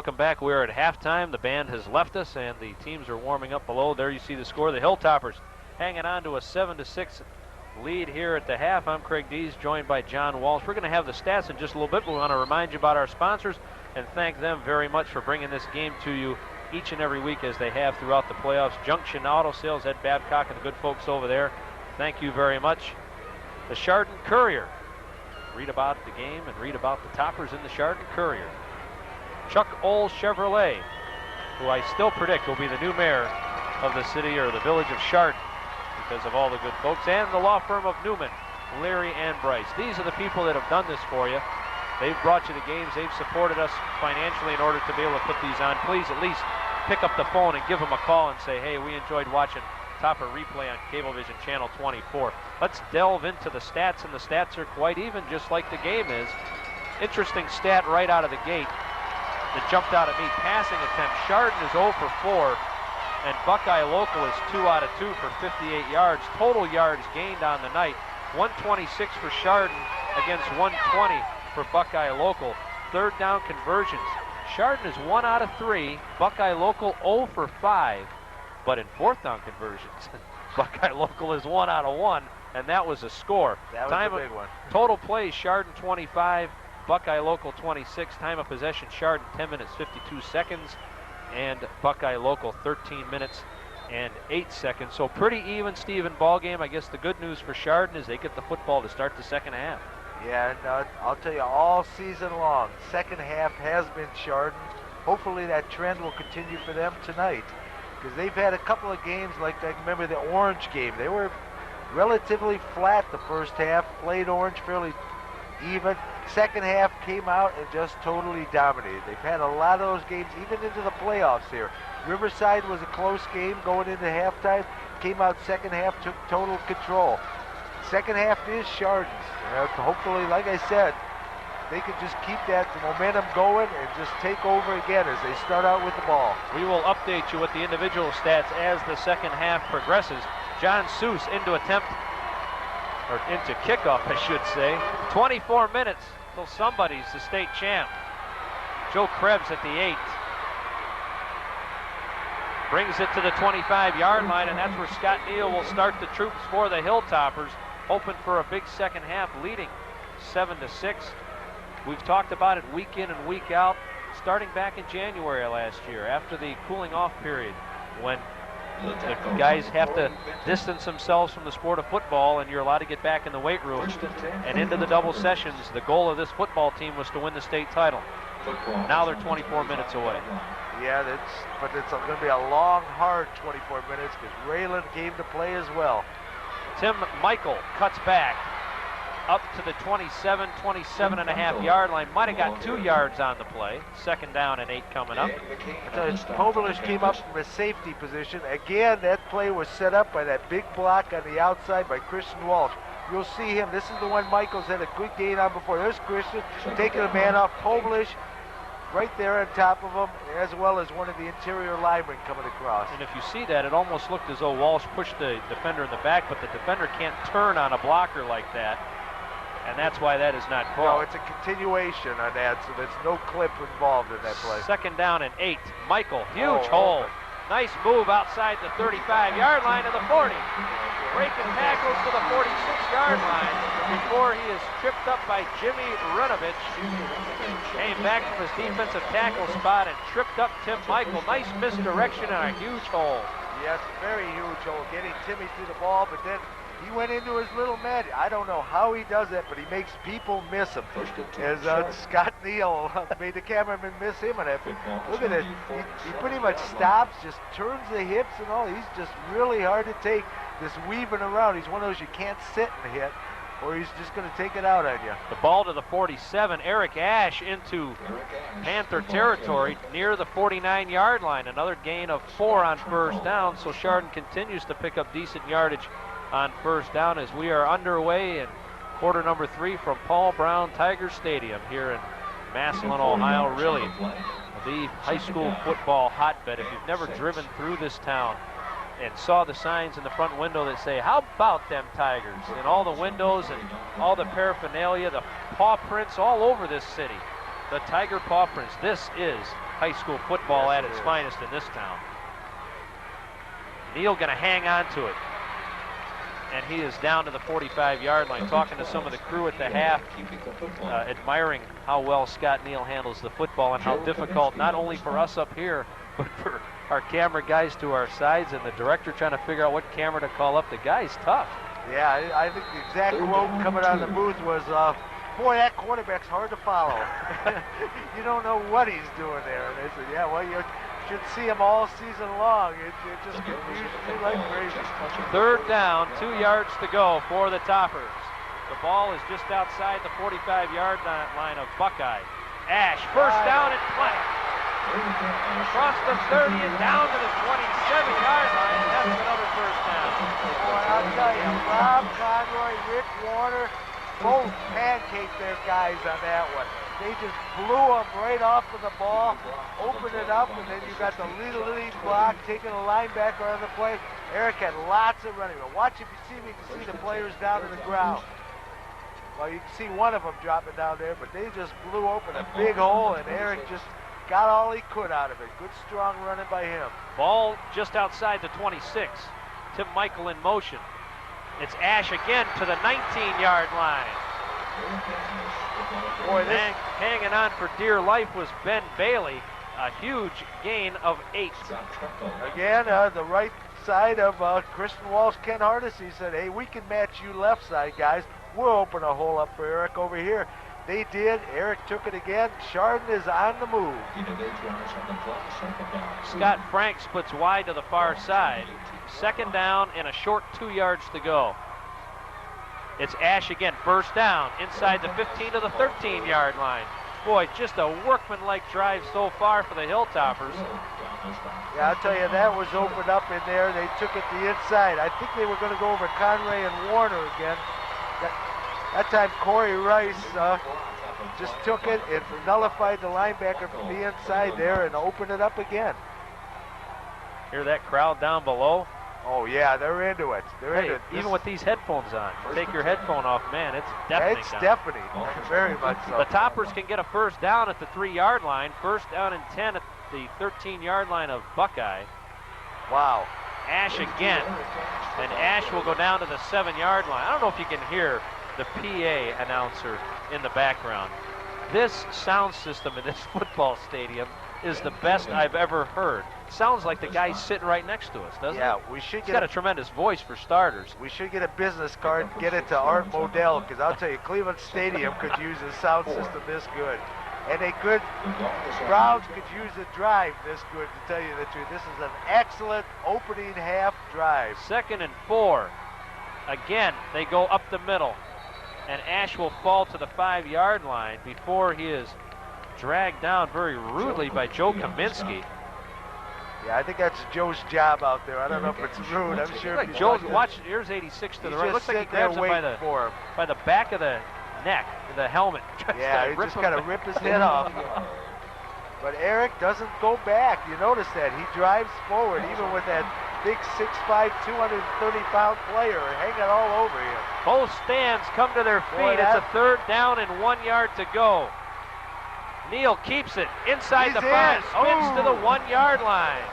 welcome back. We're at halftime. The band has left us, and the teams are warming up below. There you see the score. The Hilltoppers hanging on to a 7-6 lead here at the half. I'm Craig Dees, joined by John Walsh. We're going to have the stats in just a little bit, but we want to remind you about our sponsors and thank them very much for bringing this game to you each and every week as they have throughout the playoffs. Junction Auto Sales, Ed Babcock and the good folks over there. Thank you very much. The Chardon Courier. Read about the game and read about the toppers in the Chardon Courier. Chuck Oles Chevrolet, who I still predict will be the new mayor of the city or the village of Chardon because of all the good folks, and the law firm of Newman, Leary and Bryce. These are the people that have done this for you. They've brought you the games. They've supported us financially in order to be able to put these on. Please at least pick up the phone and give them a call and say, hey, we enjoyed watching Topper replay on Cablevision Channel 24. Let's delve into the stats, and the stats are quite even, just like the game is. Interesting stat right out of the gate that jumped out at me. Passing attempt, Chardon is 0 for 4, and Buckeye Local is 2 out of 2 for 58 yards. Total yards gained on the night, 126 for Chardon against 120 for Buckeye Local. Third down conversions, Chardon is 1 out of 3, Buckeye Local 0 for 5. But in fourth down conversions, Buckeye Local is 1 out of 1, and that was a score.
That was a big one.
Total plays, Chardon 25, Buckeye Local 26. Time of possession, Chardon 10 minutes 52 seconds, and Buckeye Local 13 minutes and 8 seconds. So pretty even, Stephen, ball game. I guess the good news for Chardon is they get the football to start the second half.
Yeah, and I'll tell you, all season long, second half has been Chardon. Hopefully that trend will continue for them tonight, because they've had a couple of games, like I remember the Orange game. They were relatively flat the first half, played Orange fairly even. Second half came out and just totally dominated. They've had a lot of those games, even into the playoffs here. Riverside was a close game going into halftime. Came out second half, took total control. Second half is Chardon's. Hopefully, like I said, they can just keep that momentum going and just take over again as they start out with the ball.
We will update you with the individual stats as the second half progresses. John Seuss into kickoff, I should say. 24 minutes till somebody's the state champ. Joe Krebs at the 8. Brings it to the 25-yard line, and that's where Scott Neal will start the troops for the Hilltoppers, hoping for a big second half, leading 7-6. We've talked about it week in and week out, starting back in January last year, after the cooling off period, when the guys have to distance themselves from the sport of football and you're allowed to get back in the weight room and into the double sessions. The goal of this football team was to win the state title. Now they're 24 minutes away.
Yeah, but it's going to be a long, hard 24 minutes because Rayland came to play as well.
Tim Michael cuts back up to the 27.5 yard line. Might have got 2 yards on the play. Second down and 8 coming up.
Poblish came up from a safety position. Again, that play was set up by that big block on the outside by Christian Walsh. You'll see him. This is the one Michaels had a good gain on before. There's Christian taking a man off. Poblish right there on top of him, as well as one of the interior linemen coming across.
And if you see that, it almost looked as though Walsh pushed the defender in the back, but the defender can't turn on a blocker like that. And that's why that is not called.
No, it's a continuation on that, so there's no clip involved in that play.
Second down and 8. Michael, huge hole. Nice move outside the 35-yard line to the 40. Breaking tackles to the 46-yard line before he is tripped up by Jimmy Renovich. Came back from his defensive tackle spot and tripped up Tim Michael. Nice misdirection and a huge hole.
Yes, very huge hole, getting Timmy through the ball, but then he went into his little magic. I don't know how he does that, but he makes people miss him. As Scott Neal made the cameraman miss him. And look at this. He pretty much stops, just turns the hips and all. He's just really hard to take, this weaving around. He's one of those you can't sit and hit, or he's just going to take it out on you.
The ball to the 47. Eric Ash into Panther territory near the 49-yard line. Another gain of 4 on first down, so Chardon continues to pick up decent yardage on first down as we are underway in quarter number 3 from Paul Brown Tiger Stadium here in Massillon, Ohio. Really the high school football hotbed. If you've never driven through this town and saw the signs in the front window that say, how about them Tigers? And all the windows and all the paraphernalia, the paw prints all over this city. the Tiger Paw Prints. This is high school football at its finest in this town. Neal going to hang on to it. And he is down to the 45-yard line, talking to some of the crew at the half, admiring how well Scott Neal handles the football and how difficult, not only for us up here, but for our camera guys to our sides and the director trying to figure out what camera to call up. The guy's tough.
Yeah, I think the exact quote coming out of the booth was, boy, that quarterback's hard to follow. You don't know what he's doing there. And they said, yeah, well, you should see him all season long. It just confuses you like crazy.
Third down, 2 yards to go for the Toppers. The ball is just outside the 45-yard line of Buckeye. Ash, first down and plenty. Across the 30 and down to the 27-yard line. That's another first down.
Boy, I'll tell you, Rob Conroy, Rick Warner, both pancaked their guys on that one. They just blew them right off of the ball, opened it up, and then you got the lead block taking a linebacker on the play. Eric had lots of running. But watch if you see me, you can see the players down to the ground. Well, you can see one of them dropping down there, but they just blew open a big hole, and Eric just got all he could out of it. Good, strong running by him.
Ball just outside the 26. Tim Michael in motion. It's Ash again to the 19-yard line.
Boy,
hanging on for dear life was Ben Bailey. A huge gain of 8.
Again, the right side of Christian Walsh, Ken Hardesty said, hey, we can match you left side, guys. We'll open a hole up for Eric over here. They did. Eric took it again. Chardon is on the move.
Scott Frank splits wide to the far side. Second down and a short 2 yards to go. It's Ash again, first down, inside the 15 to the 13-yard line. Boy, just a workmanlike drive so far for the Hilltoppers.
Yeah, I'll tell you, that was opened up in there. They took it the inside. I think they were going to go over Conway and Warner again. That time Corey Rice just took it and nullified the linebacker from the inside there and opened it up again.
Hear that crowd down below?
Oh, yeah, they're into it. They're into it.
Even with these headphones on, take your headphone off, man, it's deafening.
It's deafening, very much so.
The Toppers can get a first down at the 3-yard line, first down and 10 at the 13-yard line of Buckeye.
Wow.
Ash again, and Ash will go down to the 7-yard line. I don't know if you can hear the PA announcer in the background. This sound system in this football stadium is the best I've ever heard. Sounds like the guy's sitting right next to us, doesn't it?
Yeah, we should
He's got a tremendous voice for starters.
We should get a business card and get it to Art Modell, because I'll tell you, Cleveland Stadium could use a sound system this good. And Browns could use a drive this good, to tell you the truth. This is an excellent opening half drive.
2nd and 4. Again, they go up the middle. And Ash will fall to the 5-yard line before he is dragged down very rudely by Joe Kaminsky.
Yeah, I think that's Joe's job out there. I don't know if it's rude. I'm sure.
Like Joe's watching. Here's 86 to the right. Looks like he grabs him by the back of the neck, the helmet.
Yeah, he just got to rip his head off. But Eric doesn't go back. You notice that. He drives forward, even with that big 6'5", 230-pound player hanging all over him.
Both stands come to their feet.
Boy,
it's a third down and 1 yard to go. Neal keeps it inside the 5, spins to the 1-yard line.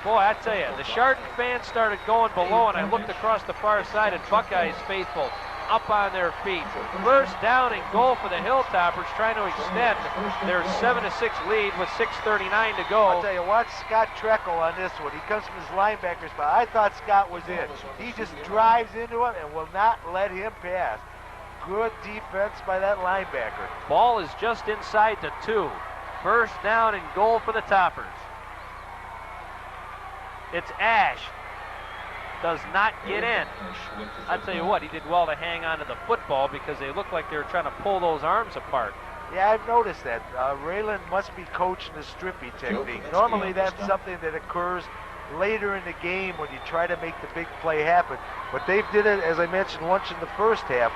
Boy, I tell you, the Chardon fans started going below, and I looked across the far side, and Buckeyes faithful up on their feet. First down and goal for the Hilltoppers, trying to extend their 7-6 lead with 6:39 to go.
I'll tell you, watch Scott Treckle on this one. He comes from his linebacker spot. I thought Scott was in. He just drives into him and will not let him pass. Good defense by that linebacker.
Ball is just inside the 2. First down and goal for the Toppers. It's Ash. Does not get in. I'll tell you what, he did well to hang on to the football because they looked like they were trying to pull those arms apart.
Yeah, I've noticed that. Rayland must be coaching the strippy technique. Normally that's something that occurs later in the game when you try to make the big play happen. But they did it, as I mentioned, once in the first half.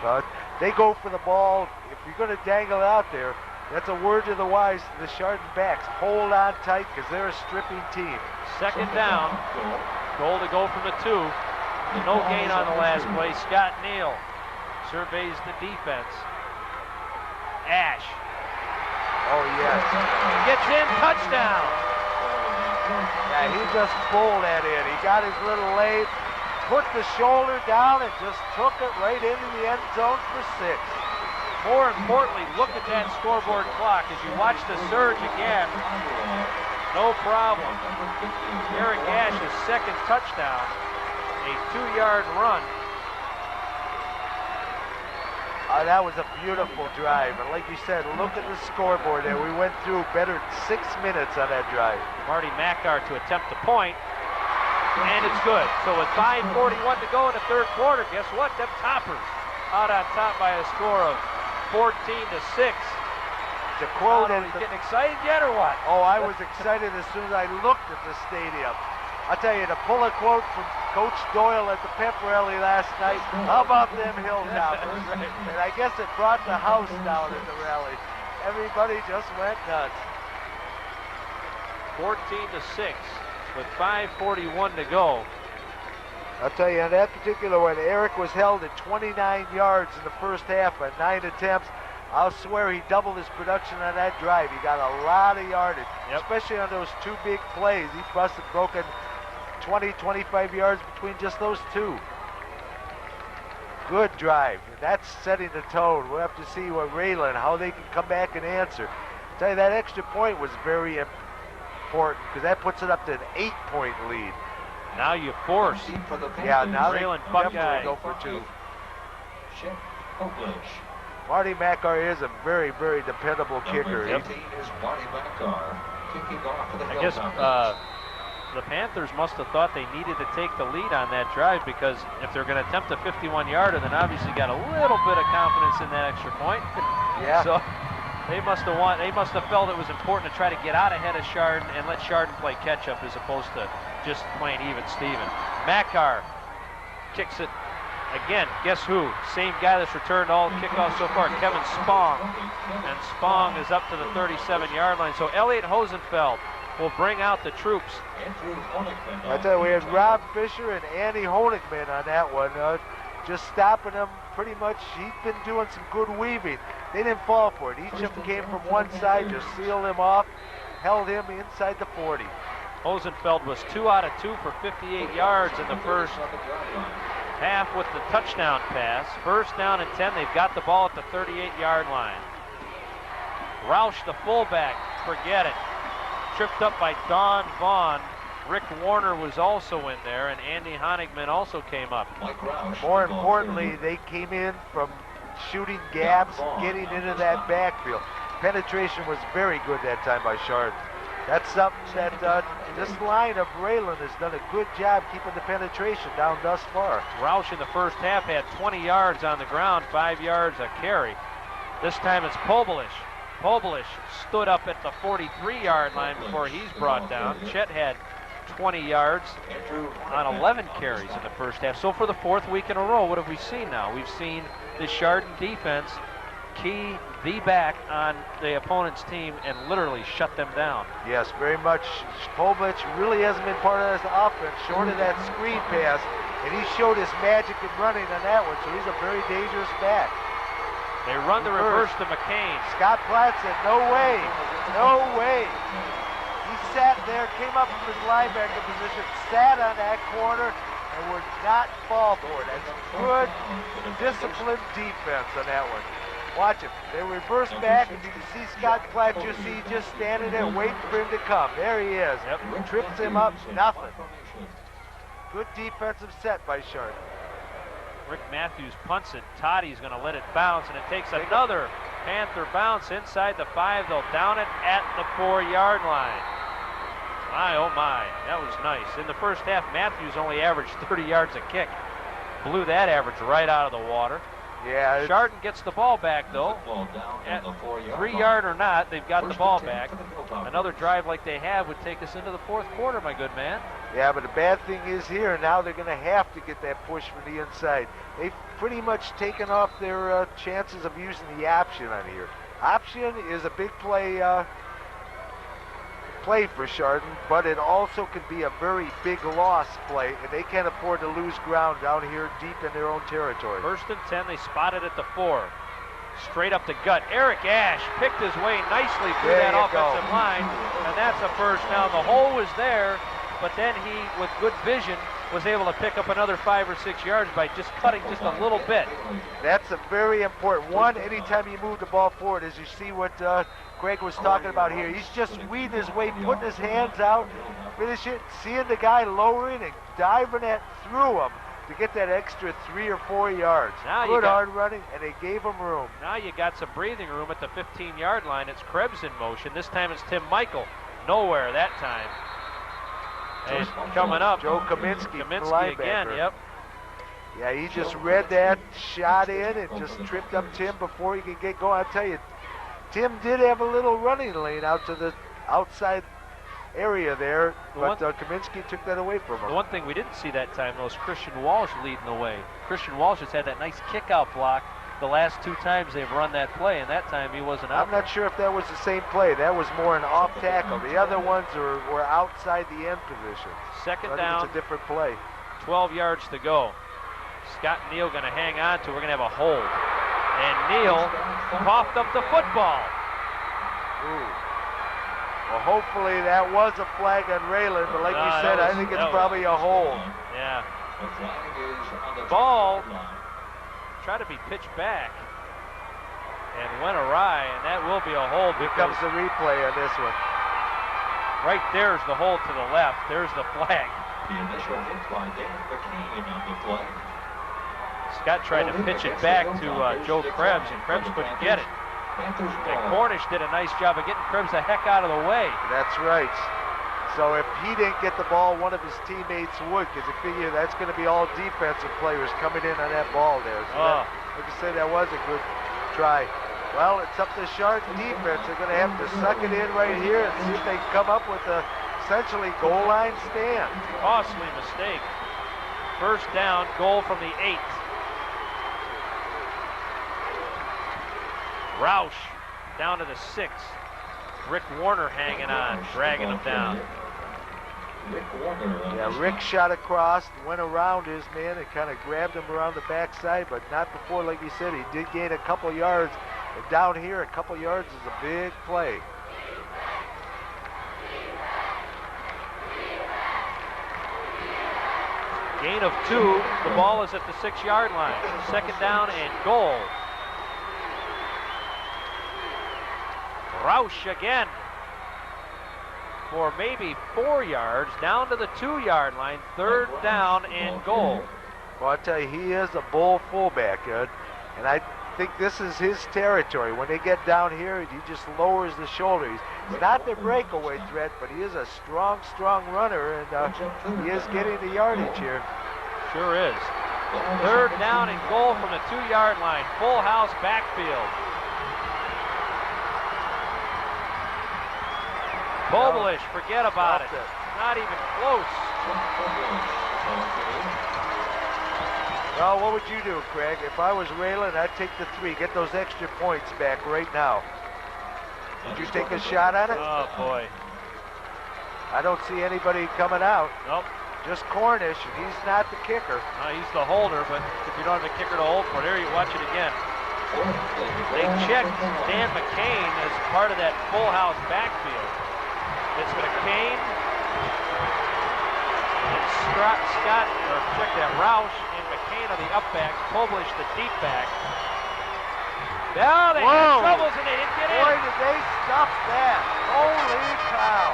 They go for the ball. If you're going to dangle it out there, that's a word to the wise to the Chardon backs. Hold on tight because they're a stripping team.
Second down. Goal to go from the 2. No gain on the last play. Scott Neal surveys the defense. Ash
Oh, yes.
gets in, touchdown.
Yeah, he just bowled that in. He got his little leg, put the shoulder down, and just took it right into the end zone for 6.
More importantly, look at that scoreboard clock as you watch the surge again. No problem. Eric Ash's second touchdown, a 2-yard run.
That was a beautiful drive. And like you said, look at the scoreboard there. We went through better than 6 minutes on that drive.
Marty Mackar to attempt the point, and it's good. So with 5:41 to go in the third quarter, guess what? Them Toppers out on top by a score of 14-6.
To quote
Are you getting excited yet or what?
Oh, I was excited as soon as I looked at the stadium. I'll tell you, to pull a quote from Coach Doyle at the pep rally last night, how about them Hilltoppers? And I guess it brought the house down at the rally. Everybody just went nuts.
14-6 with 5:41 to go.
I'll tell you, on that particular one, Eric was held at 29 yards in the first half on 9 attempts. I'll swear he doubled his production on that drive. He got a lot of yardage, especially on those 2 big plays. He must have broken 20, 25 yards between just those 2. Good drive. That's setting the tone. We'll have to see what Rayland, how they can come back and answer. I'll tell you, that extra point was very important because that puts it up to an 8-point lead.
Now you force.
Yeah, now
Rayland
they
Buckeye
definitely go for 2. Marty Mackar is a very, very dependable kicker.
I guess the Panthers must have thought they needed to take the lead on that drive because if they're going to attempt a 51-yarder, then obviously got a little bit of confidence in that extra point.
Yeah.
So they must have felt it was important to try to get out ahead of Chardon and let Chardon play catch-up as opposed to just playing even Steven. Mackar kicks it. Again, guess who? Same guy that's returned all kickoffs so far, Kevin Spong. And Spong is up to the 37-yard line. So Elliot Hosenfeld will bring out the troops.
I tell you, we had Rob Fisher and Andy Honigman on that one, just stopping him pretty much. He's been doing some good weaving. They didn't fall for it. Each of them came from one side, just sealed him off, held him inside the 40.
Hosenfeld was 2 out of 2 for 58 yards in the first half with the touchdown pass. First down and 10. They've got the ball at the 38-yard line. Roush, the fullback, forget it. Tripped up by Don Vaughn. Rick Warner was also in there, and Andy Honigman also came up.
More importantly, they came in from shooting gaps, getting into that backfield. Penetration was very good that time by Chardon. That's something that this line of Rayland has done a good job keeping the penetration down thus far.
Roush in the first half had 20 yards on the ground, 5 yards a carry. This time it's Pobolish. Pobolish stood up at the 43-yard line before he's brought down. Chet had 20 yards on 11 carries in the first half. So for the 4th week in a row, what have we seen now? We've seen the Chardon defense key the back on the opponent's team and literally shut them down.
Yes, very much. Pobolish really hasn't been part of this offense, short of that screen pass, and he showed his magic in running on that one, so he's a very dangerous back.
They run the reverse to McCain.
Scott Platt said, no way, no way. He sat there, came up from his linebacker position, sat on that corner, and would not fall for it. That's good, disciplined defense on that one. Watch him. They reverse back, and you can see Scott Platt just standing there waiting for him to come. There he is.
Yep.
Trips him up, nothing. Good defensive set by Chardon.
Rick Matthews punts it. Toddy's going to let it bounce, and it takes another Panther bounce inside the 5. They'll down it at the 4-yard line. My, oh my, that was nice. In the first half, Matthews only averaged 30 yards a kick. Blew that average right out of the water.
Yeah.
Chardon gets the ball back, though. 3-yard or not, they've got the ball back. Another drive like they have would take us into the 4th quarter, my good man.
Yeah, but the bad thing is here, now they're going to have to get that push from the inside. They've pretty much taken off their chances of using the option on here. Option is a big play for Chardon, but it also could be a very big loss play, and they can't afford to lose ground down here deep in their own territory.
1st and 10, they spot it at the 4. Straight up the gut. Eric Ash picked his way nicely through that offensive line, and that's a first down. The hole was there, but then he, with good vision, was able to pick up another 5 or 6 yards by just cutting just a little bit.
That's a very important one. Anytime you move the ball forward, as you see what Greg was talking about here, he's just weeding his way, putting his hands out, finish it, seeing the guy lowering and diving it through him to get that extra 3 or 4 yards.
Now
good hard running, and they gave him room.
Now you got some breathing room at the 15-yard line. It's Krebs in motion. This time it's Tim Michael. Nowhere that time. And coming up,
Joe Kaminsky
again, yep.
Yeah, he just read that, shot in, and just tripped up Tim before he could get going. I'll tell you, Tim did have a little running lane out to the outside area there, but Kaminsky took that away from him.
The one thing we didn't see that time, though, was Christian Walsh leading the way. Christian Walsh has had that nice kick-out block the last 2 times they've run that play, and that time he wasn't out.
I'm not sure if that was the same play. That was more an off tackle. The other ones were outside the end position.
Second down.
It's a different play.
12 yards to go. Scott and Neal going to hang on to. We're going to have a hold. And Neal coughed up the football.
Ooh. Well, hopefully that was a flag on Rayland, but like you said, I think it's probably a hold.
Yeah. Ball tried to be pitched back and went awry, and that will be a hold.
Here comes the replay on this one.
Right there's the hold to the left. There's the flag.
The initial hit by Dan McCain on the play.
Scott tried to pitch it back to Joe Krebs, and Krebs couldn't get it. And Cornish did a nice job of getting Krebs the heck out of the way.
That's right. So if he didn't get the ball, one of his teammates would, because he figured that's going to be all defensive players coming in on that ball there. So like I said, that was a good try. Well, it's up to Chardon defense. They're going to have to suck it in right here and see if they can come up with a essentially goal line stand.
Costly mistake. First down, goal from the 8. Roush down to the 6. Rick Warner hanging on, dragging him down.
Yeah, Rick shot across, went around his man and kind of grabbed him around the backside, but not before, like you said, he did gain a couple yards. And down here, a couple yards is a big play.
Gain of 2, the ball is at the 6-yard line. Second down and goal. Roush again for maybe 4 yards, down to the 2-yard line. Third down and goal.
Well, I'll tell you, he is a bull fullback, Ed, and I think this is his territory. When they get down here, he just lowers the shoulder. He's not the breakaway threat, but he is a strong, strong runner, and he is getting the yardage here.
Sure is. Third down and goal from the 2-yard line. Full house backfield. Bobolish, forget about it. Not even close.
Well, what would you do, Craig? If I was Rayland, I'd take the 3. Get those extra points back right now. Would you take a shot at it?
Oh, boy.
I don't see anybody coming out.
Nope.
Just Cornish, and he's not the kicker.
He's the holder, but if you don't have a kicker to hold for, there you watch it again. They checked Dan McCain as part of that full house backfield. It's McCain and Scott, or check that, Roush and McCain are the up backs, Publish the deep back. Now they had troubles and they didn't get in.
Boy, did they stuff that. Holy cow.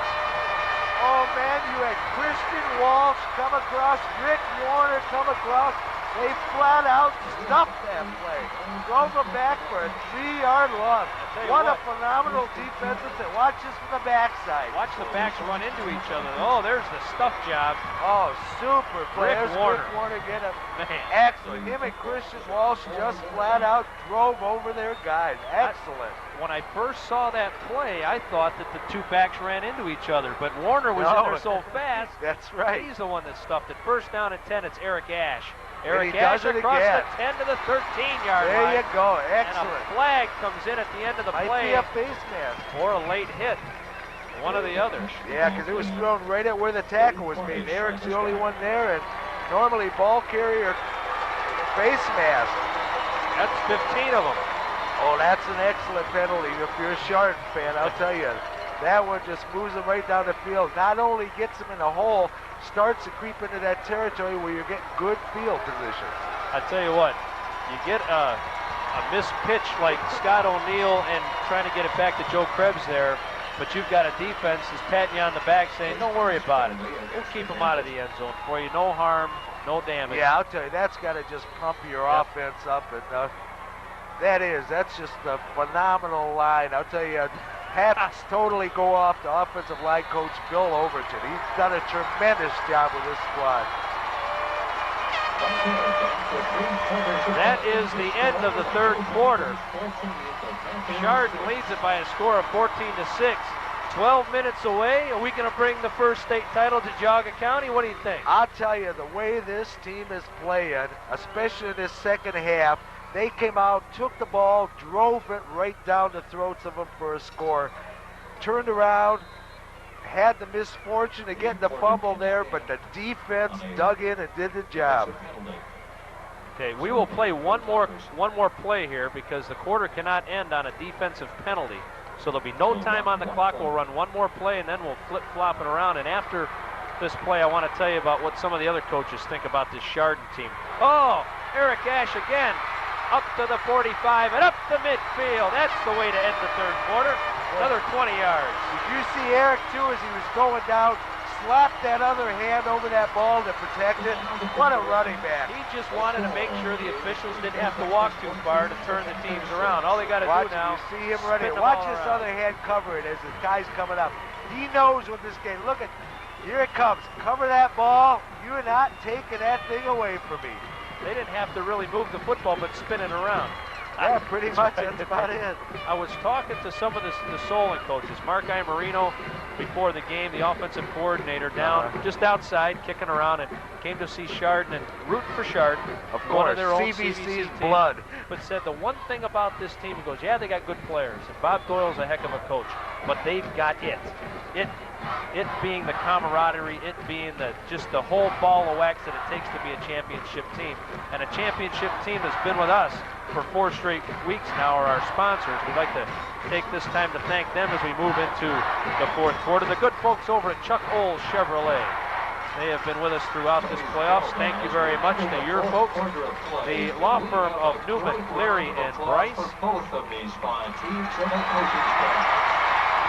Oh, man, you had Christian Walsh come across, Rick Warner come across. They flat out stuffed that play. Drove them back for a 3-yard loss. What a phenomenal defensive set. Watch this from the backside.
Watch the backs run into each other. Oh, there's the stuff job.
Oh, super play.
Rick Warner.
Rick Warner get him.
Man.
Excellent. Him and Christian Walsh just flat out drove over their guys. Excellent.
When I first saw that play, I thought that the 2 backs ran into each other, but Warner was in there so fast.
That's right.
He's the one that stuffed it. First down and 10, it's Eric Ash. Eric
Ash
across the 10 to the 13-yard line.
There you go. Excellent.
And a flag comes in at the end of the play.
Might be a face mask.
Or a late hit. One or the other.
Yeah, because it was thrown right at where the tackle was made. Eric's the only one there, and normally ball carrier face mask.
That's 15 of them.
Oh, that's an excellent penalty. If you're a Chardon fan, I'll tell you. That one just moves him right down the field. Not only gets him in the hole, starts to creep into that territory where you're getting good field position.
I tell you what, you get a missed pitch like Scott O'Neill and trying to get it back to Joe Krebs there, but you've got a defense that's patting you on the back saying, don't worry about it. We'll keep him out of the end zone for you. No harm, no damage.
Yeah, I'll tell you, that's got to just pump your offense up. And that's just a phenomenal line. I'll tell you, hats totally go off to offensive line coach Bill Overton. He's done a tremendous job with this squad.
That is the end of the third quarter. Chardon leads it by a score of 14-6. 12 minutes away. Are we going to bring the first state title to Geauga County? What do you think?
I'll tell you, the way this team is playing, especially in this second half, they came out, took the ball, drove it right down the throats of them for a score, turned around, had the misfortune of getting the fumble there, but the defense dug in and did the job.
Okay, we will play one more play here because the quarter cannot end on a defensive penalty. So there'll be no time on the clock. We'll run one more play and then we'll flip-flop it around. And after this play, I want to tell you about what some of the other coaches think about this Chardon team. Oh, Eric Ash again. Up to the 45 and up the midfield. That's the way to end the third quarter. Another 20 yards.
Did you see Eric, too, as he was going down, slapped that other hand over that ball to protect it? What a running back.
He just wanted to make sure the officials didn't have to walk too far to turn the teams around. All they got to do now
is see him running.
Watch
this other hand cover it as the guy's coming up. He knows what this game. Look at, here it comes. Cover that ball. You're not taking that thing away from me.
They didn't have to really move the football, but spin it around.
Yeah, pretty much. That's about it.
I was talking to some of the Solon coaches. Buckeye Marino, before the game, the offensive coordinator, down just outside, kicking around, and came to see Chardon and root for Chardon.
Of course,
one of their own
CBC's
team,
blood.
But said the one thing about this team, he goes, yeah, they got good players, and Bob Doyle's a heck of a coach, but they've got it. It being the camaraderie, it being just the whole ball of wax that it takes to be a championship team. And a championship team that's been with us for 4 straight weeks now are our sponsors. We'd like to take this time to thank them as we move into the fourth quarter. The good folks over at Chuck Old Chevrolet. They have been with us throughout this playoffs. Thank you very much to your folks. The law firm of Newman, Leary, and Bryce.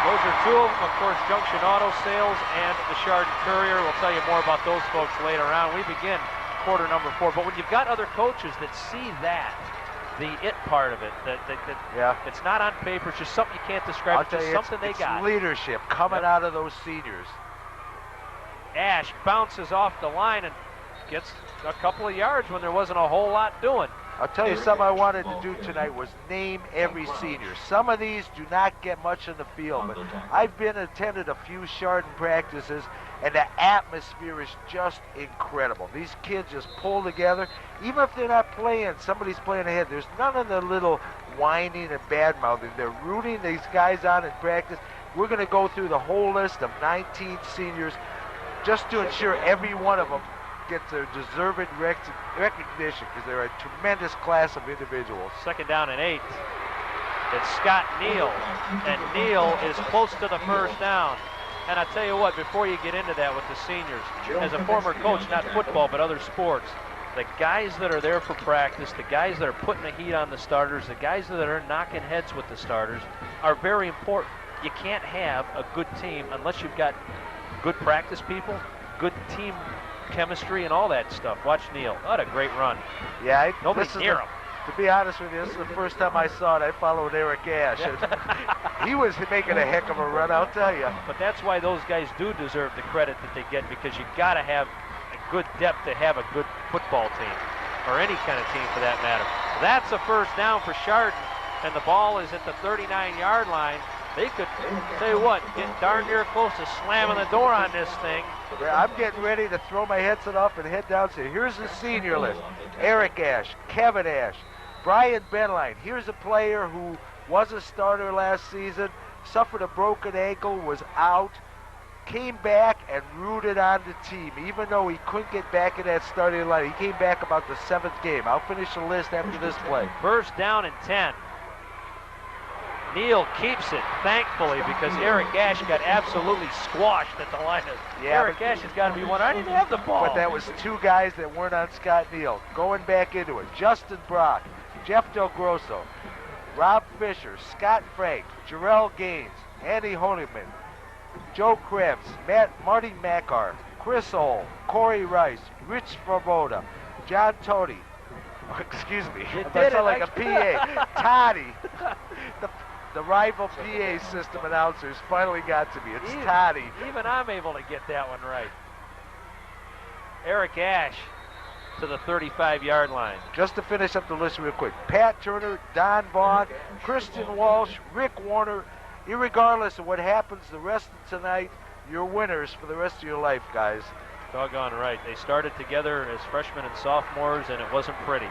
Those are two of them, of course, Junction Auto Sales and the Chardon Courier. We'll tell you more about those folks later on. We begin quarter number 4. But when you've got other coaches that see that, the it part of it, that it's not on paper, it's just something you can't describe, it's just something they got.
It's leadership coming out of those seniors.
Ash bounces off the line and gets a couple of yards when there wasn't a whole lot doing.
I'll tell you something I wanted to do tonight was name every senior. Some of these do not get much in the field, but I've attended a few Chardon practices, and the atmosphere is just incredible. These kids just pull together. Even if they're not playing, somebody's playing ahead. There's none of the little whining and bad-mouthing. They're rooting these guys on in practice. We're going to go through the whole list of 19 seniors just to ensure every one of them gets their deserved recognition because they're a tremendous class of individuals.
2nd down and 8. It's Scott Neal, and Neal is close to the first down. And I tell you what, before you get into that with the seniors, as a former coach, not football but other sports, the guys that are there for practice, the guys that are putting the heat on the starters, the guys that are knocking heads with the starters are very important. You can't have a good team unless you've got good practice people, good team chemistry and all that stuff. Watch Neal. What a great run.
Yeah,
nobody's near him.
To be honest with you, this is the first time I saw it. I followed Eric Ash. He was making a heck of a run, I'll tell you.
But that's why those guys do deserve the credit that they get, because you got to have a good depth to have a good football team, or any kind of team for that matter. That's a first down for Chardon, and the ball is at the 39-yard line. They could, tell you what, get darn near close to slamming the door on this thing.
Yeah, I'm getting ready to throw my headset off and head down. So here's the senior list. Eric Ash, Kevin Ash, Brian Benline. Here's a player who was a starter last season, suffered a broken ankle, was out, came back and rooted on the team. Even though he couldn't get back in that starting line, he came back about the 7th game. I'll finish the list after this play.
First down and 10. Neal keeps it, thankfully, because Eric Gash got absolutely squashed at the line. Eric Gash has got to be one. I didn't have the ball.
But that was two guys that weren't on Scott Neal. Going back into it, Justin Brock, Jeff Del Grosso, Rob Fisher, Scott Frank, Jarrell Gaines, Andy Honeyman, Joe Krebs, Marty Mackar, Chris Ole, Corey Rice, Rich Svoboda, John Tody, excuse me, I sound like a PA, Toddy, the rival PA system announcers finally got to me. It's Toddy.
Even I'm able to get that one right. Eric Ash to the 35-yard line.
Just to finish up the list real quick, Pat Turner, Don Vaughn, Christian Walsh, Rick Warner. Irregardless of what happens the rest of tonight, you're winners for the rest of your life, guys.
Doggone right. They started together as freshmen and sophomores, and it wasn't pretty.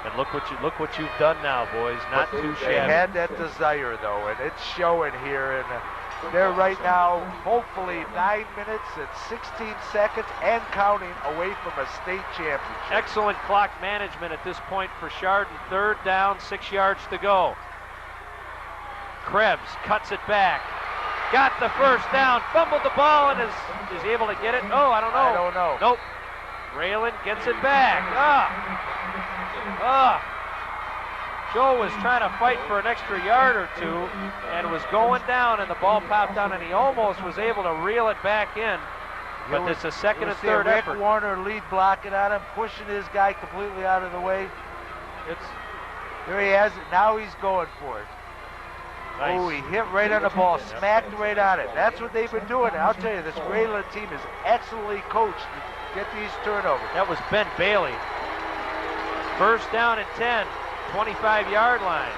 And look what you've done now, boys. Not too shabby.
They had that desire, though, and it's showing here. And they're right now, hopefully, 9 minutes and 16 seconds and counting away from a state championship.
Excellent clock management at this point for Chardon. 3rd down, 6 yards to go. Krebs cuts it back. Got the 1st down, fumbled the ball, and is he able to get it? Oh, I don't know.
I don't know.
Nope. Rayland gets it back. Joe was trying to fight for an extra yard or two and was going down, and the ball popped down, and he almost was able to reel it back in. But it's a second and third effort.
Rick Warner lead blocking on him, pushing his guy completely out of the way. There he has it. Now he's going for it.
Nice.
Oh, he hit right on the ball, smacked right on it. That's what they've been doing. I'll tell you, this Rayland team is excellently coached to get these turnovers.
That was Ben Bailey. 1st down and 10, 25-yard line.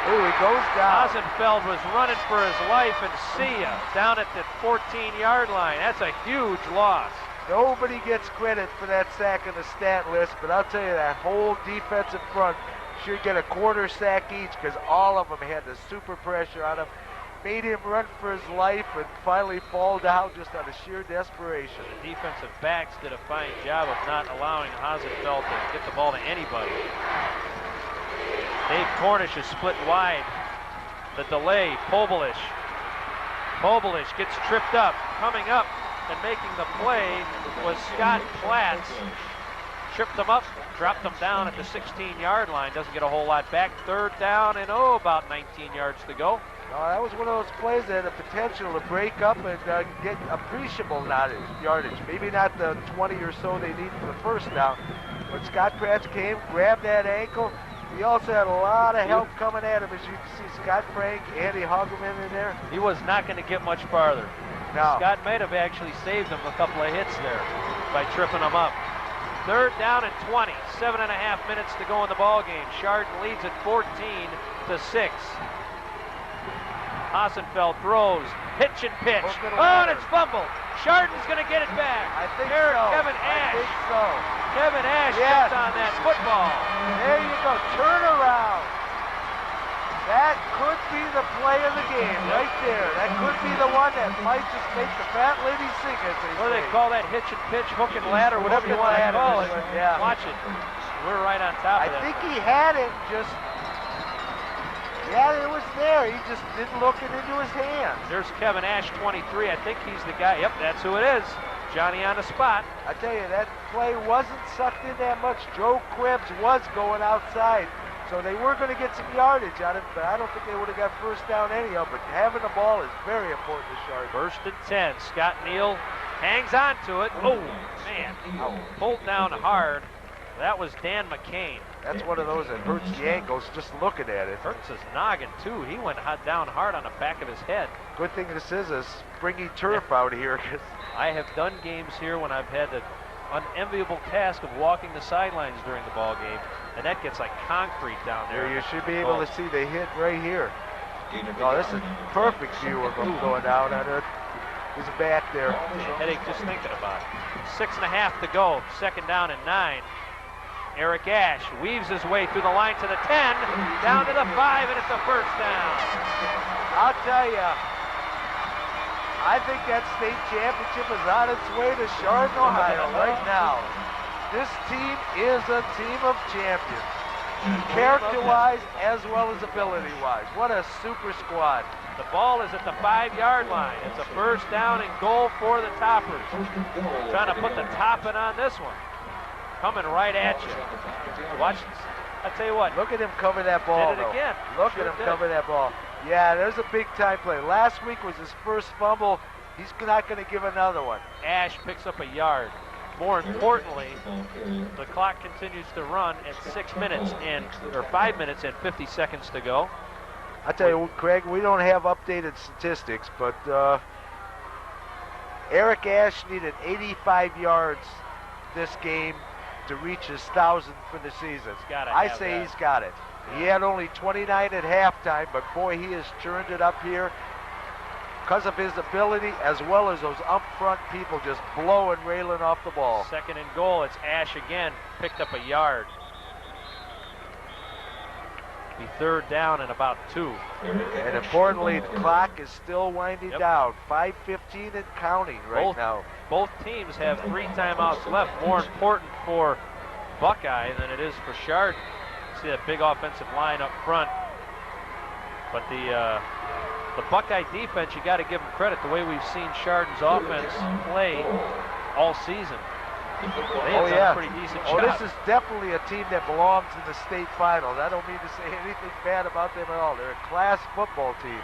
Oh, he goes down.
Ozenfeld was running for his life, and see ya, down at the 14-yard line. That's a huge loss.
Nobody gets credit for that sack in the stat list, but I'll tell you, that whole defensive front should get a quarter sack each, because all of them had the super pressure on him. Made him run for his life and finally fall down just out of sheer desperation.
The defensive backs did a fine job of not allowing Ozenfeld to get the ball to anybody. Dave Cornish is split wide. The delay, Pobolish. Pobolish gets tripped up. Coming up and making the play was Scott Platts. Tripped him up, dropped him down at the 16-yard line. Doesn't get a whole lot back. 3rd down and about 19 yards to go.
That was one of those plays that had the potential to break up and get appreciable yardage. Maybe not the 20 or so they need for the 1st down, but Scott Pratt came, grabbed that ankle. He also had a lot of help coming at him, as you can see. Scott Frank, Andy Hagelman in there.
He was not going to get much farther.
No.
Scott might have actually saved him a couple of hits there by tripping him up. 3rd down and 20, 7.5 minutes to go in the ball game. Chardon leads at 14-6. Ozenfeld throws, pitch and pitch. And it's fumbled. Chardon's going to get it back.
I think so.
Kevin Ash.
I think so.
Kevin Ash gets on that football.
There you go. Turn around. That could be the play of the game right there. That could be the one that might just make the fat lady sing, as they
What do they call that? Hitch and pitch, hook and ladder, whatever you want to call it.
Yeah.
Watch it. We're right on top of that.
I think he had it just... Yeah, it was there. He just didn't look it into his hands.
There's Kevin Ash, 23. I think he's the guy. Yep, that's who it is. Johnny on the spot.
I tell you, that play wasn't sucked in that much. Joe Krebs was going outside, so they were going to get some yardage out of it, but I don't think they would have got 1st down anyhow. But having the ball is very important to Chardon.
1st and 10. Scott Neal hangs on to it. Oh, man. Pulled down hard. That was Dan McCain.
That's one of those that hurts the ankles just looking at it.
Hurts his noggin, too. He went down hard on the back of his head.
Good thing this is a springy turf out here.
I have done games here when I've had the unenviable task of walking the sidelines during the ball game, and that gets like concrete down there.
You should be able to see the hit right here. Oh, this is perfect view of him going down on it. He's back there.
Headache just thinking about it. 6.5 to go. 2nd down and 9. Eric Ash weaves his way through the line to the 10, down to the 5, and it's a 1st down.
I'll tell you, I think that state championship is on its way to Chardon, Ohio right now. This team is a team of champions. character-wise as well as ability-wise. What a super squad.
The ball is at the 5-yard line. It's a first down and goal for the Toppers. Trying to put the topping on this one. Coming right at you. Watch. I tell you what.
Look at him cover that ball.
Did it again.
Look at him cover that ball. Yeah, there's a big-time play. Last week was his first fumble. He's not going to give another one.
Ash picks up a yard. More importantly, the clock continues to run at 5 minutes and 50 seconds to go.
I tell you, Craig, we don't have updated statistics, but Eric Ash needed 85 yards this game to reach his 1,000 for the season. I say he's got it. He had only 29 at halftime, but boy, he has churned it up here because of his ability as well as those up front people just blowing Rayland off the ball.
Second and goal, it's Ash again, picked up a yard. Be third down and about 2.
And importantly, the clock is still winding down. 5:15 and counting now.
Both teams have 3 timeouts left. More important for Buckeye than it is for Chardon. See that big offensive line up front. But the Buckeye defense, you got to give them credit. The way we've seen Chardon's offense play all season. They have done a pretty decent job.
This is definitely a team that belongs in the state finals. I don't mean to say anything bad about them at all. They're a class football team.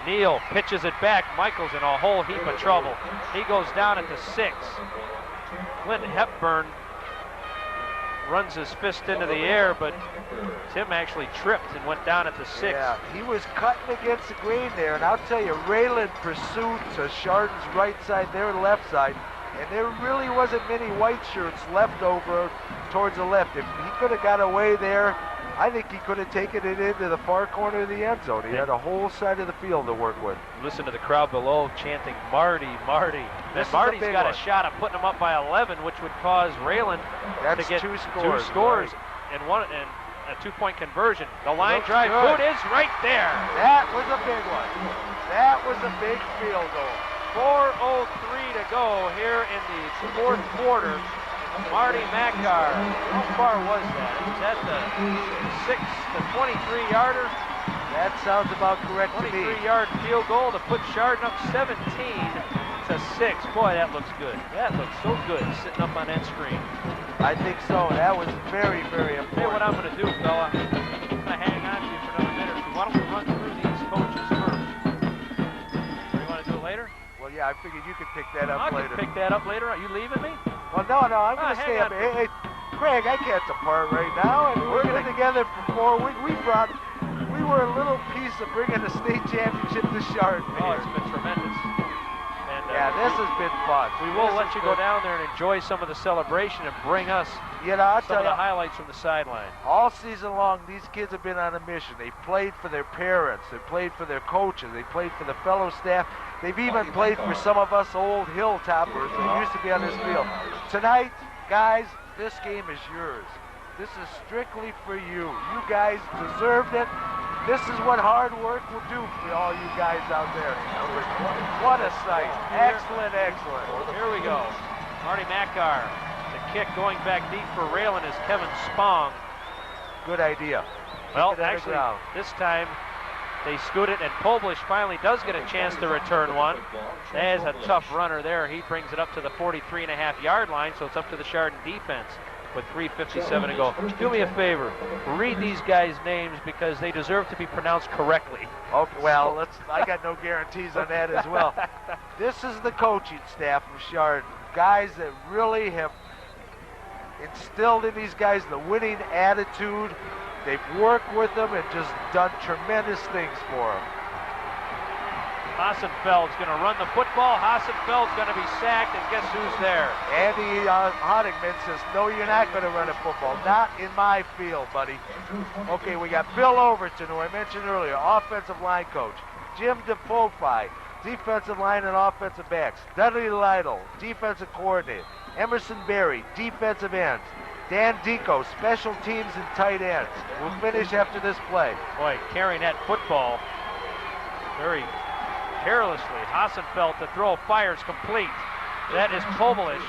Neal pitches it back. Michael's in a whole heap of trouble. He goes down at the 6. Clint Hepburn runs his fist into the air, but Tim actually tripped and went down at the 6.
Yeah, he was cutting against the grain there, and I'll tell you, Rayland pursued to Chardon's right side, their left side, and there really wasn't many white shirts left over towards the left. If he could have got away there, I think he could have taken it into the far corner of the end zone. He had a whole side of the field to work with.
Listen to the crowd below chanting, Marty, Marty. And Marty's got a shot of putting him up by 11, which would cause Rayland to get 2 scores
right.
and a 2-point conversion. The line drive boot is right there.
That was a big one. That was a big field goal.
4:03 to go here in the 4th quarter. Marty Makar, how far was that? Was that the 23-yarder?
That sounds about correct to me.
23-yard field goal to put Chardon up 17 to 6. Boy, that looks good. That looks so good sitting up on that screen.
I think so. That was very, very important.
Hey, what I'm going to do, fella, I'm going to hang on to you for another minute or two. Why don't we run through these coaches first? You want to do it later?
Well, yeah, I figured you could pick that up later.
I can pick that up later. Are you leaving me?
Well, no, I'm going to stay up. Hey, Craig, I can't depart right now. And we're going to together for 4 weeks. We were a little piece of bringing the state championship to Chardon.
Oh, it's been tremendous. And,
yeah, this has been fun.
We will let you go down there and enjoy some of the celebration and bring us
some of
the highlights from the sideline.
All season long, these kids have been on a mission. They played for their parents. They played for their coaches. They played for the fellow staff. They've even played for some of us old hilltoppers that used to be on this field. Tonight, guys, this game is yours. This is strictly for you. You guys deserved it. This is what hard work will do for all you guys out there. What a sight. Excellent, excellent.
Here we go. Marty Makar. The kick going back deep for Rayland is Kevin Spong.
Good idea.
Well, actually, this time they scoot it, and Poblish finally does get a chance to return one. That is a tough runner there. He brings it up to the 43.5-yard line, so it's up to the Chardon defense with 3:57 to go. Do me a favor. Read these guys' names because they deserve to be pronounced correctly.
Okay, well, I got no guarantees on that as well. This is the coaching staff of Chardon. Guys that really have instilled in these guys the winning attitude. They've worked with them and just done tremendous things for them.
Hassenfeld's going to run the football. Hassenfeld's going to be sacked, and guess who's there?
Andy Honigman says, no, you're not going to run a football. Not in my field, buddy. Okay, we got Bill Overton, who I mentioned earlier, offensive line coach. Jim DeFofi, defensive line and offensive backs. Dudley Lytle, defensive coordinator. Emerson Berry, defensive ends. Dan Deco, special teams and tight ends. We'll finish after this play.
Boy, carrying that football very carelessly. Hassenfeld to throw, fires complete. That is Poblish,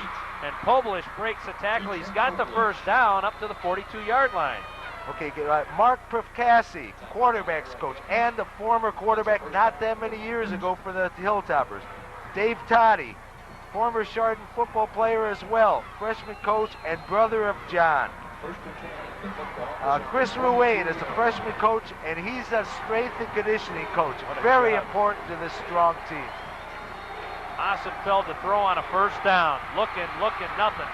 and Poblish breaks the tackle. He's got the first down up to the 42-yard line.
Okay, Mark Profcassi, quarterbacks coach, and the former quarterback not that many years ago for the Hilltoppers. Dave Toddy, former Chardon football player as well, freshman coach and brother of John. Chris Ruane is a freshman coach, and he's a strength and conditioning coach. Very important to this strong team.
Ossenfeld to throw on a first down. Looking, nothing.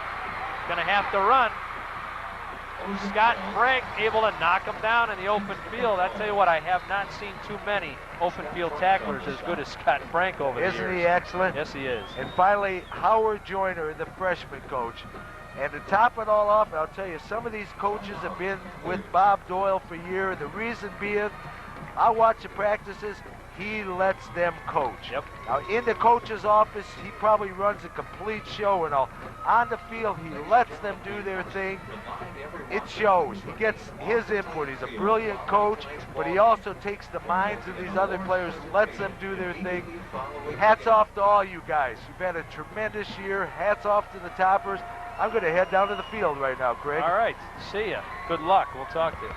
Gonna have to run. Scott Frank able to knock him down in the open field. I tell you what, I have not seen too many open field tacklers as good as Scott Frank over the years.
Isn't he excellent?
Yes, he is.
And finally, Howard Joyner, the freshman coach. And to top it all off, I'll tell you, some of these coaches have been with Bob Doyle for years. The reason being, I watch the practices, he lets them coach.
Yep.
Now, in the coach's office, he probably runs a complete show and all. On the field, he lets them do their thing. It shows. He gets his input. He's a brilliant coach, but he also takes the minds of these other players, lets them do their thing. Hats off to all you guys. You've had a tremendous year. Hats off to the Toppers. I'm going to head down to the field right now, Craig.
All right. See ya. Good luck. We'll talk to you.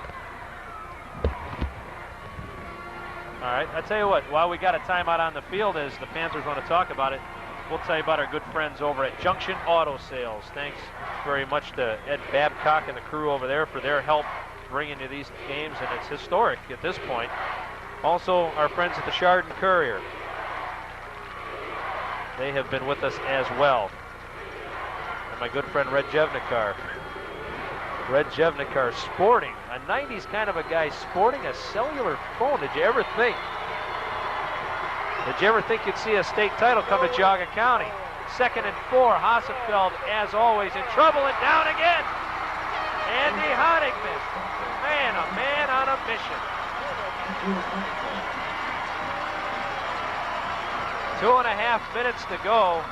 All right, I tell you what, while we got a timeout on the field, as the Panthers want to talk about it, we'll tell you about our good friends over at Junction Auto Sales. Thanks very much to Ed Babcock and the crew over there for their help bringing you these games, and it's historic at this point. Also, our friends at the Chardon Courier. They have been with us as well. And my good friend Red Jevnikar. Red Jevnikar sporting, a 90s kind of a guy sporting a cellular phone. Did you ever think you'd see a state title come to Geauga County? 2nd and 4, Hassenfeld, as always, in trouble and down again. Andy Honigman, a man on a mission. 2.5 minutes to go,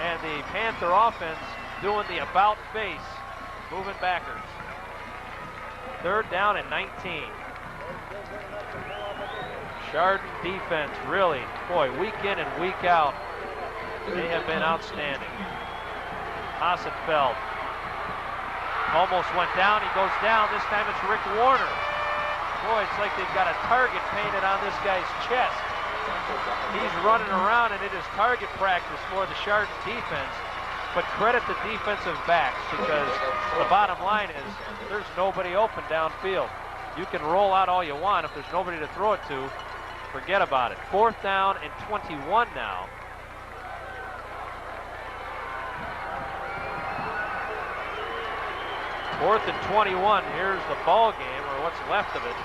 and the Panther offense doing the about face. Moving backwards. 3rd down and 19. Chardon defense, really, boy, week in and week out, they have been outstanding. Hassenfeld almost went down. He goes down. This time it's Rick Warner. Boy, it's like they've got a target painted on this guy's chest. He's running around, and it is target practice for the Chardon defense. But credit the defensive backs, because the bottom line is there's nobody open downfield. You can roll out all you want. If there's nobody to throw it to, forget about it. 4th down and 21 now. Fourth and 21. Here's the ball game, or what's left of it.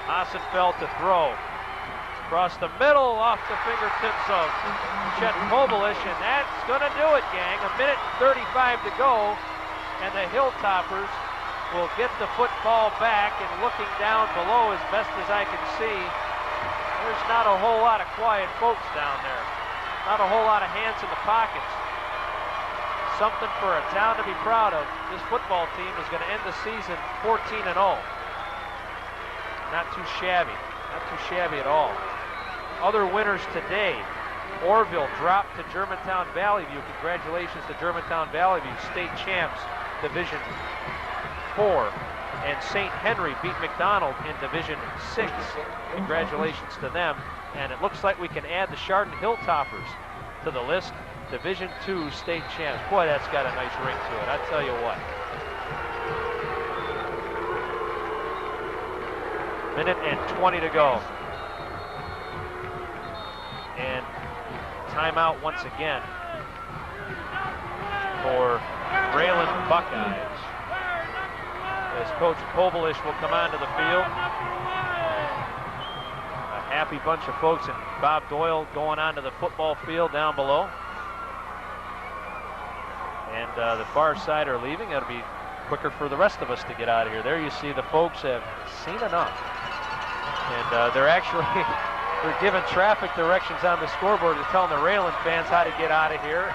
Hassenfeld to throw. Across the middle, off the fingertips of Chet Kobelish, and that's going to do it, gang. 1:35 to go, and the Hilltoppers will get the football back. And looking down below, as best as I can see, there's not a whole lot of quiet folks down there. Not a whole lot of hands in the pockets. Something for a town to be proud of. This football team is going to end the season 14-0. Not too shabby. Not too shabby at all. Other winners today, Orville dropped to Germantown Valley View. Congratulations to Germantown Valley View, state champs, Division 4. And St. Henry beat McDonald in Division 6. Congratulations to them. And it looks like we can add the Chardon Hilltoppers to the list. Division 2 state champs. Boy, that's got a nice ring to it, I tell you what. 1:20 to go. And timeout once again for Rayland Buckeyes, as Coach Kobelish will come onto the field. A happy bunch of folks, and Bob Doyle going onto the football field down below. And the far side are leaving. It'll be quicker for the rest of us to get out of here. There you see the folks have seen enough. And they're actually they're giving traffic directions on the scoreboard. They're telling the Rayland fans how to get out of here,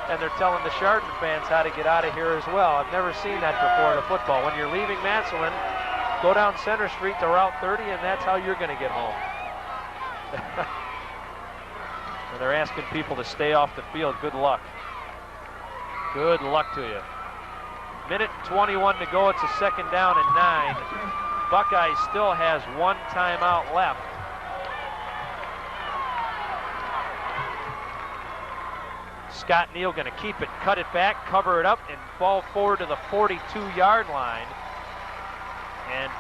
and they're telling the Chardon fans how to get out of here as well. I've never seen that before in a football. When you're leaving Massillon, go down Center Street to Route 30, and that's how you're going to get home. And they're asking people to stay off the field. Good luck. Good luck to you. Minute 21 to go. It's a 2nd down and 9. Buckeye still has 1 timeout left. Scott Neal going to keep it, cut it back, cover it up, and fall forward to the 42-yard line. And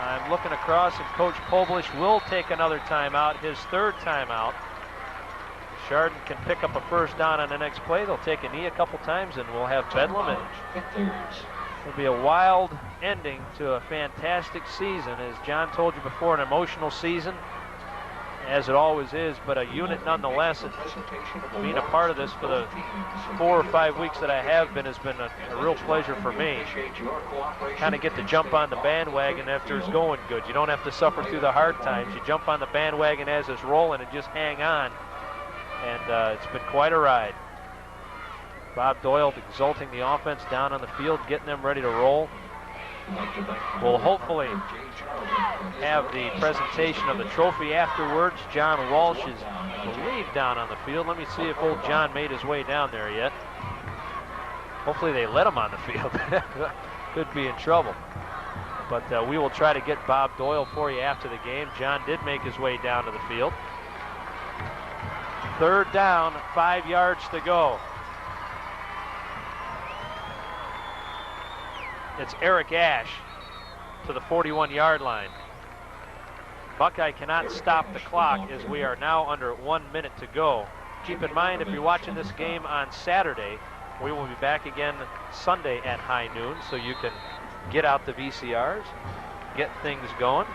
I'm looking across, and Coach Poblish will take another timeout, his 3rd timeout. Chardon can pick up a 1st down on the next play. They'll take a knee a couple times, and we'll have Bedlam. It'll be a wild ending to a fantastic season. As John told you before, an emotional season, as it always is, but a unit nonetheless. And being a part of this for the 4 or 5 weeks that I have been has been a real pleasure for me. Kind of get to jump on the bandwagon after it's going good. You don't have to suffer through the hard times. You jump on the bandwagon as it's rolling and just hang on. And it's been quite a ride. Bob Doyle exalting the offense down on the field, getting them ready to roll. We'll hopefully have the presentation of the trophy afterwards. John Walsh is, I believe, down on the field. Let me see if old John made his way down there yet. Hopefully they let him on the field. Could be in trouble. But we will try to get Bob Doyle for you after the game. John did make his way down to the field. 3rd down, 5 yards to go. It's Eric Ash to the 41-yard line. Buckeye cannot stop the clock as we are now under 1 minute to go. Keep in mind, if you're watching this game on Saturday, we will be back again Sunday at high noon, so you can get out the VCRs, get things going.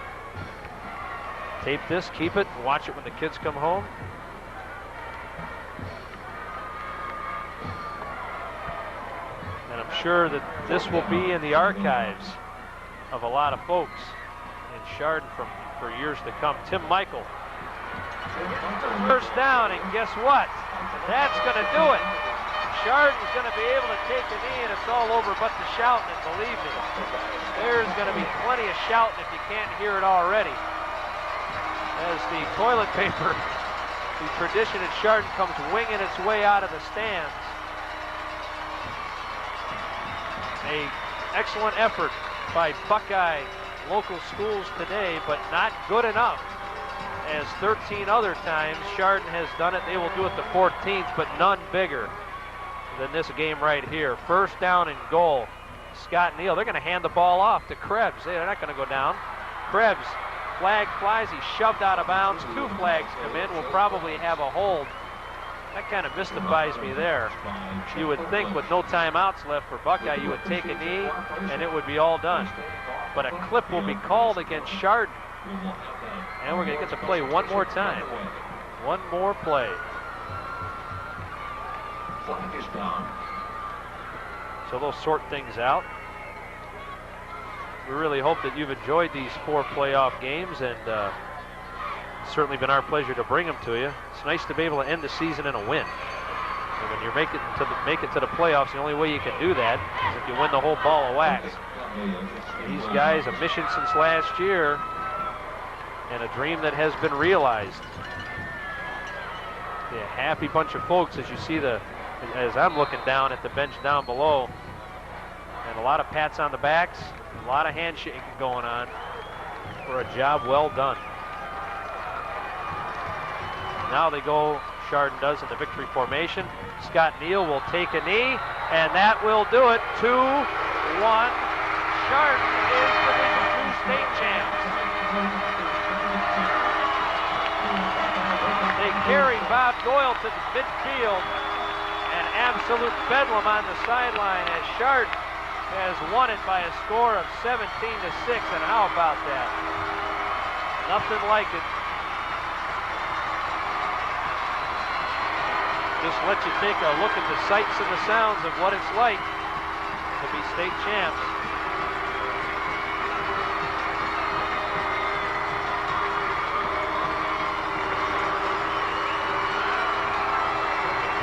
Tape this, keep it, and watch it when the kids come home. And I'm sure that this will be in the archives of a lot of folks in Chardon for years to come. Tim Michael. 1st down, and guess what? That's going to do it. Chardon's going to be able to take a knee, and it's all over but the shouting, and believe me, there's going to be plenty of shouting if you can't hear it already. As the toilet paper, the tradition at Chardon, comes winging its way out of the stands. An excellent effort by Buckeye local schools today, but not good enough. As 13 other times Chardon has done it, they will do it the 14th, but none bigger than this game right here. 1st down and goal. Scott Neal, they're going to hand the ball off to Krebs. They're not going to go down. Krebs, flag flies, he's shoved out of bounds. 2 flags come in, will probably have a hold. That kind of mystifies me there. You would think with no timeouts left for Buckeye, you would take a knee and it would be all done. But a clip will be called against Chardon. And we're going to get to play one more time. One more play. So they'll sort things out. We really hope that you've enjoyed these 4 playoff games, and it's certainly been our pleasure to bring them to you. It's nice to be able to end the season in a win. And when you're make it to the playoffs, the only way you can do that is if you win the whole ball of wax. These guys, a mission since last year, and a dream that has been realized. A happy bunch of folks as you see as I'm looking down at the bench down below, and a lot of pats on the backs, a lot of handshaking going on for a job well done. Now they go, Chardon does, in the victory formation. Scott Neal will take a knee, and that will do it. 2-1. Chardon is Division II state champs. They carry Bob Doyle to the midfield, and absolute bedlam on the sideline as Chardon has won it by a score of 17-6, and how about that? Nothing like it. Just let you take a look at the sights and the sounds of what it's like to be state champs.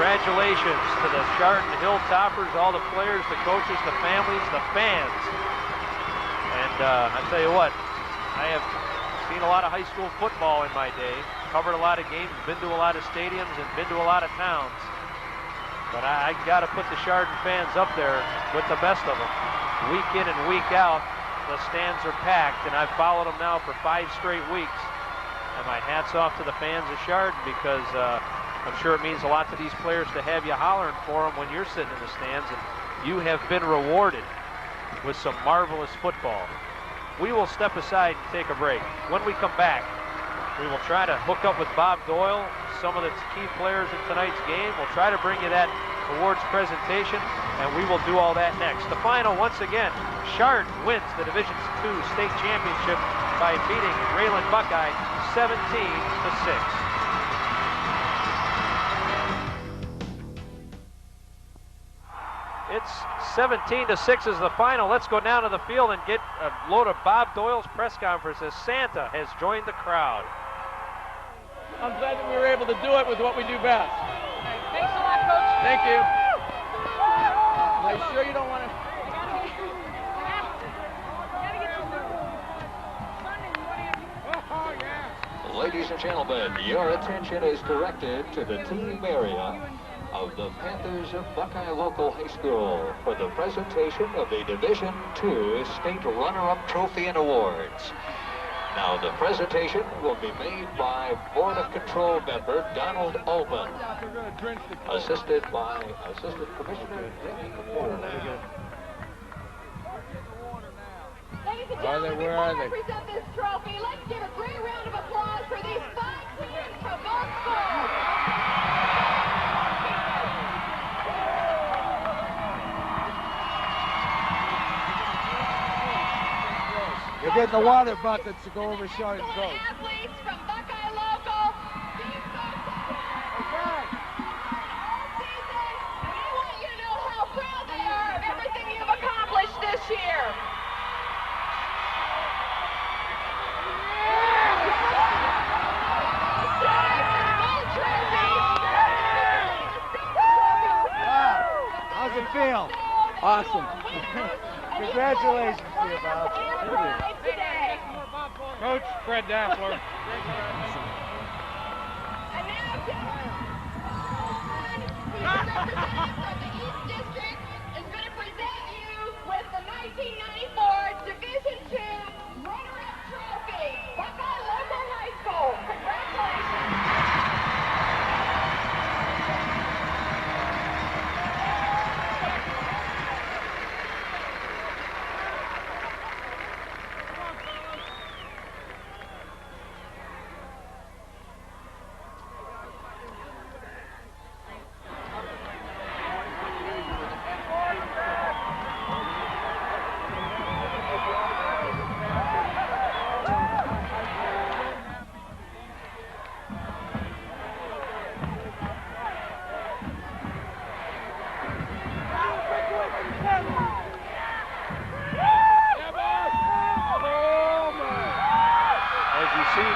Congratulations to the Chardon Hilltoppers, all the players, the coaches, the families, the fans. And I tell you what, I have seen a lot of high school football in my day, covered a lot of games, been to a lot of stadiums, and been to a lot of towns. But I got to put the Chardon fans up there with the best of them. Week in and week out, the stands are packed, and I've followed them now for 5 straight weeks. And my hat's off to the fans of Chardon, because I'm sure it means a lot to these players to have you hollering for them when you're sitting in the stands, and you have been rewarded with some marvelous football. We will step aside and take a break. When we come back, we will try to hook up with Bob Doyle, some of the key players in tonight's game. We'll try to bring you that awards presentation, and we will do all that next. The final, once again, Chardon wins the Division II state championship by beating Rayland Buckeye 17-6. It's 17-6 is the final. Let's go down to the field and get a load of Bob Doyle's press conference as Santa has joined the crowd.
I'm glad that we were able to do it with what we do best.
Thanks a lot, Coach.
Thank you. Are you sure you don't want to?
Ladies and gentlemen, your attention is directed to the team area of the Panthers of Buckeye Local High School for the presentation of the Division II State Runner-Up Trophy and Awards. Now, the presentation will be made by Board of Control member Donald Ullman, assisted by Assistant Commissioner Dave Moore.
Ladies and gentlemen, before we present this trophy, let's give a great round of applause for these 5 teams from both schools.
You're getting the water buckets to go over Chardon's coach.
Athletes from Buckeye Local. These folks all season. We want you to know how proud they are of everything you've accomplished this year.
How's it feel?
Awesome.
Congratulations to you, Bob.
Coach Fred Daffler.
And now, he's a representative from the East District, is going to present you with the 1994 Division II Runner-Up Trophy, Buckeye Local High School. Congratulations.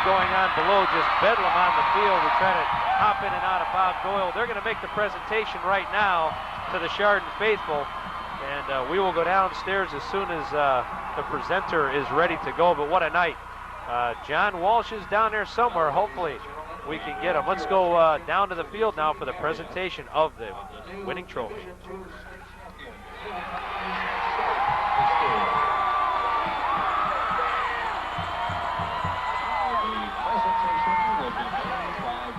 Going on below, just bedlam on the field. We're trying to hop in and out of Bob Doyle. They're going to make the presentation right now to the Chardon faithful, and we will go downstairs as soon as the presenter is ready to go. But what a night. John Walsh is down there somewhere. Hopefully we can get him. Let's go down to the field now for the presentation of the winning trophy.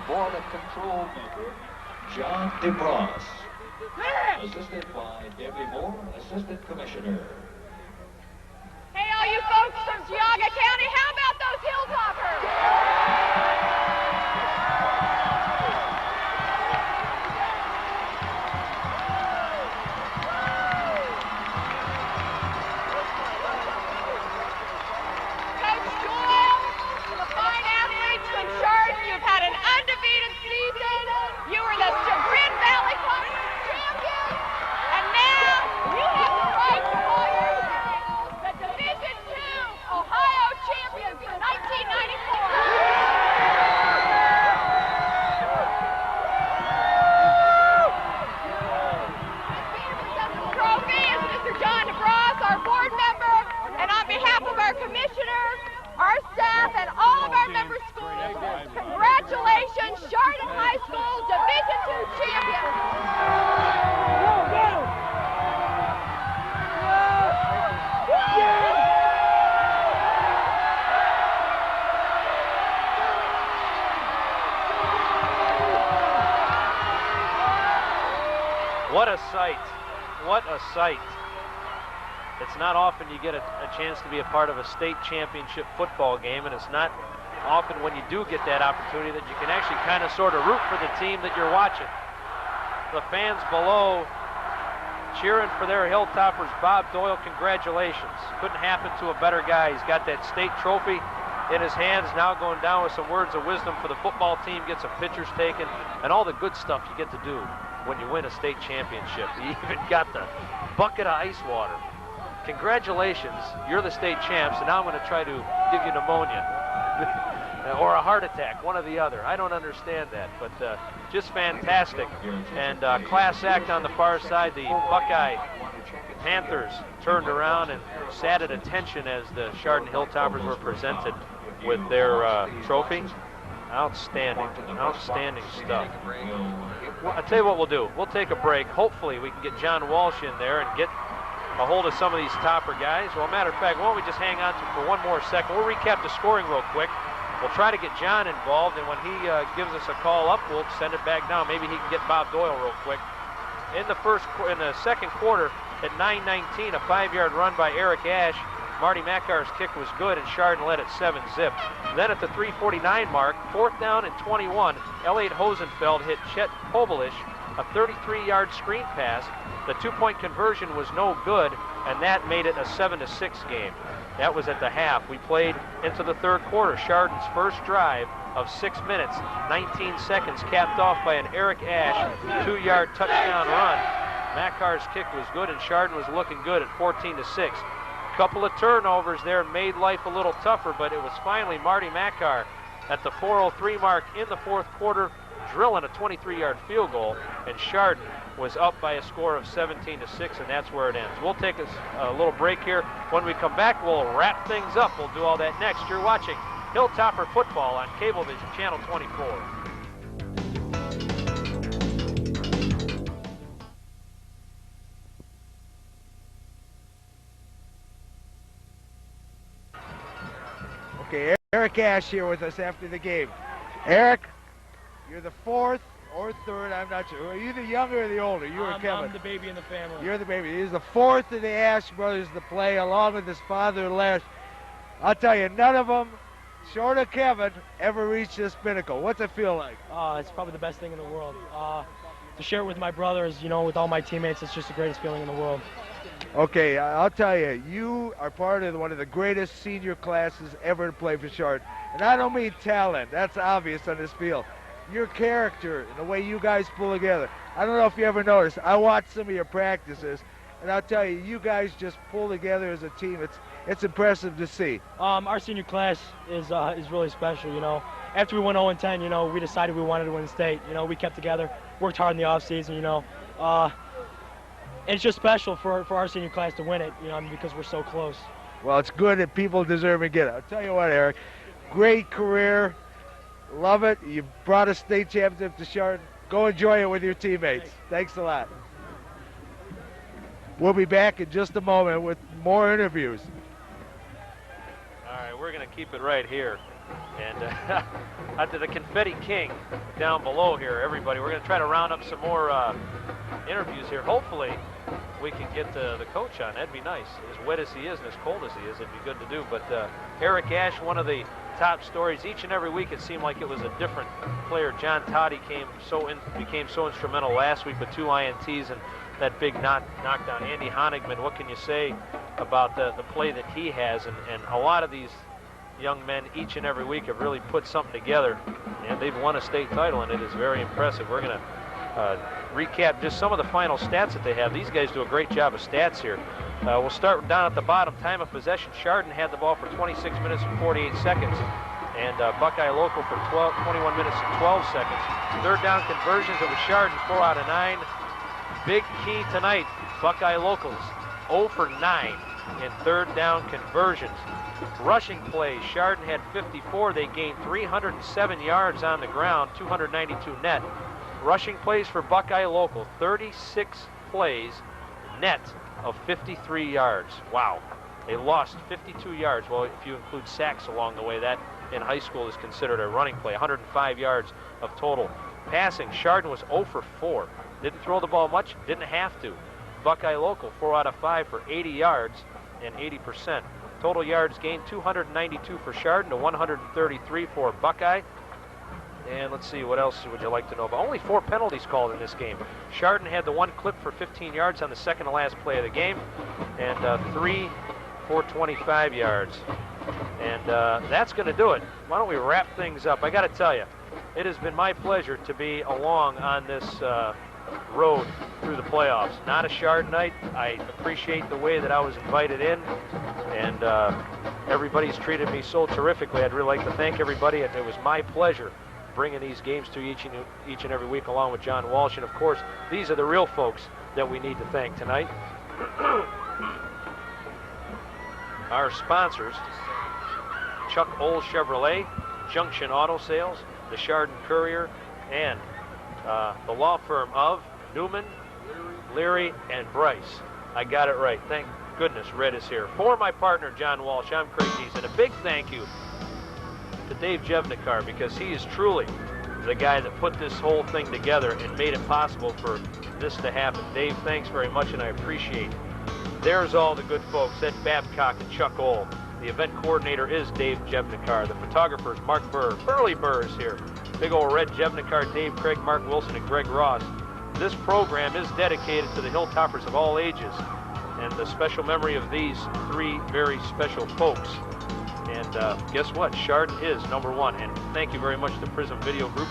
Board of Control member John DeBross, assisted by Debbie Moore, Assistant Commissioner.
Hey, all you folks from Geauga County, how about those Hilltoppers? Coach Doyle, the fine athletes from Chardon, you've had an undefeated season. You were the Chagrin Valley Conference champions, and now you have the right to call yourselves the Division II Ohio champions for 1994.
What a sight. What a sight. It's not often you get a chance to be a part of a state championship football game, and it's not often when you do get that opportunity that you can actually kind of sort of root for the team that you're watching. The fans below cheering for their Hilltoppers. Bob Doyle, congratulations. Couldn't happen to a better guy. He's got that state trophy in his hands, now going down with some words of wisdom for the football team, get some pictures taken, and all the good stuff you get to do when you win a state championship. You even got the bucket of ice water. Congratulations, you're the state champs, and now I'm going to try to give you pneumonia or a heart attack, one or the other. I don't understand that, but just fantastic. And class act on the far side, the Buckeye Panthers turned around and sat at attention as the Chardon Hilltoppers were presented with their trophy. Outstanding, outstanding stuff. I'll tell you what we'll do. We'll take a break. Hopefully we can get John Walsh in there and get a hold of some of these topper guys. Well, matter of fact, why don't we just hang on to for one more second. We'll recap the scoring real quick. We'll try to get John involved, and when he gives us a call up, we'll send it back down. Maybe he can get Bob Doyle real quick. In the second quarter, at 9:19, a 5-yard run by Eric Ash. Marty Makar's kick was good, and Chardon led at 7-zip. Then at the 3:49 mark, 4th down and 21, Elliot Hosenfeld hit Chet Pobolish, a 33-yard screen pass. The 2-point conversion was no good, and that made it a 7-6 game. That was at the half. We played into the third quarter. Chardon's first drive of 6 minutes, 19 seconds, capped off by an Eric Ash 2-yard touchdown run. Makar's kick was good, and Chardon was looking good at 14-6. Couple of turnovers there made life a little tougher, but it was finally Marty Makar at the 4:03 mark in the fourth quarter, drilling a 23-yard field goal, and Chardon was up by a score of 17-6, and that's where it ends. We'll take a little break here. When we come back, we'll wrap things up. We'll do all that next. You're watching Hilltopper Football on Cablevision, Channel 24.
Okay, Eric Ash here with us after the game. Eric, you're the fourth or third, I'm not sure. Are you the younger or the older? You or Kevin?
I'm the baby in the family.
You're the baby. He's the fourth of the Ash brothers to play, along with his father, Les. I'll tell you, none of them, short of Kevin, ever reached this pinnacle. What's it feel like?
It's probably the best thing in the world. To share it with my brothers, you know, with all my teammates, it's just the greatest feeling in the world.
Okay, I'll tell you, you are part of one of the greatest senior classes ever to play for Chardon. And I don't mean talent, that's obvious on this field. Your character and the way you guys pull together. I don't know if you ever noticed, I watched some of your practices, and I'll tell you, you guys just pull together as a team. It's impressive to see.
Our senior class is really special, you know. After we went 0-10, you know, we decided we wanted to win the state. You know, we kept together, worked hard in the offseason, you know. It's just special for our senior class to win it, you know, because we're so close.
Well, it's good that people deserve to get it. I'll tell you what, Eric, great career. Love it. You brought a state championship to Chardon. Go enjoy it with your teammates. Thanks a lot. We'll be back in just a moment with more interviews.
All right, we're going to keep it right here. And after the Confetti King down below here, everybody, we're going to try to round up some more interviews here. Hopefully, we can get the coach on. That'd be nice. As wet as he is and as cold as he is, it'd be good to do. But Eric Ash, one of the top stories. Each and every week, it seemed like it was a different player. John Toddy became so instrumental last week with 2 INTs and that big knockdown. Andy Honigman, what can you say about the play that he has? And a lot of these young men each and every week have really put something together, and they've won a state title, and it is very impressive. We're going to recap just some of the final stats that they have. These guys do a great job of stats here. We'll start down at the bottom. Time of possession, Chardon had the ball for 26 minutes and 48 seconds, and Buckeye Local for 21 minutes and 12 seconds. Third down conversions, it was Chardon, 4 out of 9. Big key tonight, Buckeye Locals, 0 for 9 in third down conversions. Rushing plays, Chardon had 54. They gained 307 yards on the ground, 292 net. Rushing plays for Buckeye Local, 36 plays, net of 53 yards. Wow. They lost 52 yards. Well, if you include sacks along the way, that in high school is considered a running play. 105 yards of total. Passing, Chardon was 0 for 4. Didn't throw the ball much, didn't have to. Buckeye local, 4 out of 5 for 80 yards and 80%. Total yards gained, 292 for Chardon to 133 for Buckeye. And let's see, what else would you like to know about? Only 4 penalties called in this game. Chardon had the 1 clip for 15 yards on the second to last play of the game, and 3 for 25 yards. And that's going to do it. Why don't we wrap things up? I got to tell you, it has been my pleasure to be along on this road through the playoffs. Not a Chardon night. I appreciate the way that I was invited in, and everybody's treated me so terrifically. I'd really like to thank everybody. It was my pleasure bringing these games to each and every week along with John Walsh. And of course, these are the real folks that we need to thank tonight. Our sponsors: Chuck Old Chevrolet, Junction Auto Sales, the Chardon Courier, and the law firm of Newman, Leary, and Bryce. I got it right. Thank goodness Red is here. For my partner, John Walsh, I'm Craig Dees, and a big thank you to Dave Jevnikar, because he is truly the guy that put this whole thing together and made it possible for this to happen. Dave, thanks very much, and I appreciate it. There's all the good folks, Ed Babcock and Chuck Old. The event coordinator is Dave Jevnikar. The photographers, Mark Burr. Burley Burr is here. Big old Red Jevnikar, Dave Craig, Mark Wilson, and Greg Ross. This program is dedicated to the Hilltoppers of all ages, and the special memory of these 3 very special folks. And guess what? Chardon is #1. And thank you very much to Prism Video Group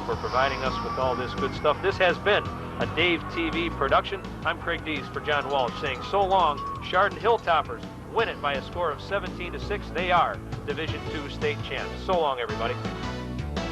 for providing us with all this good stuff. This has been a Dave TV production. I'm Craig Dees for John Walsh saying so long. Chardon Hilltoppers win it by a score of 17-6. They are Division II state champs. So long, everybody.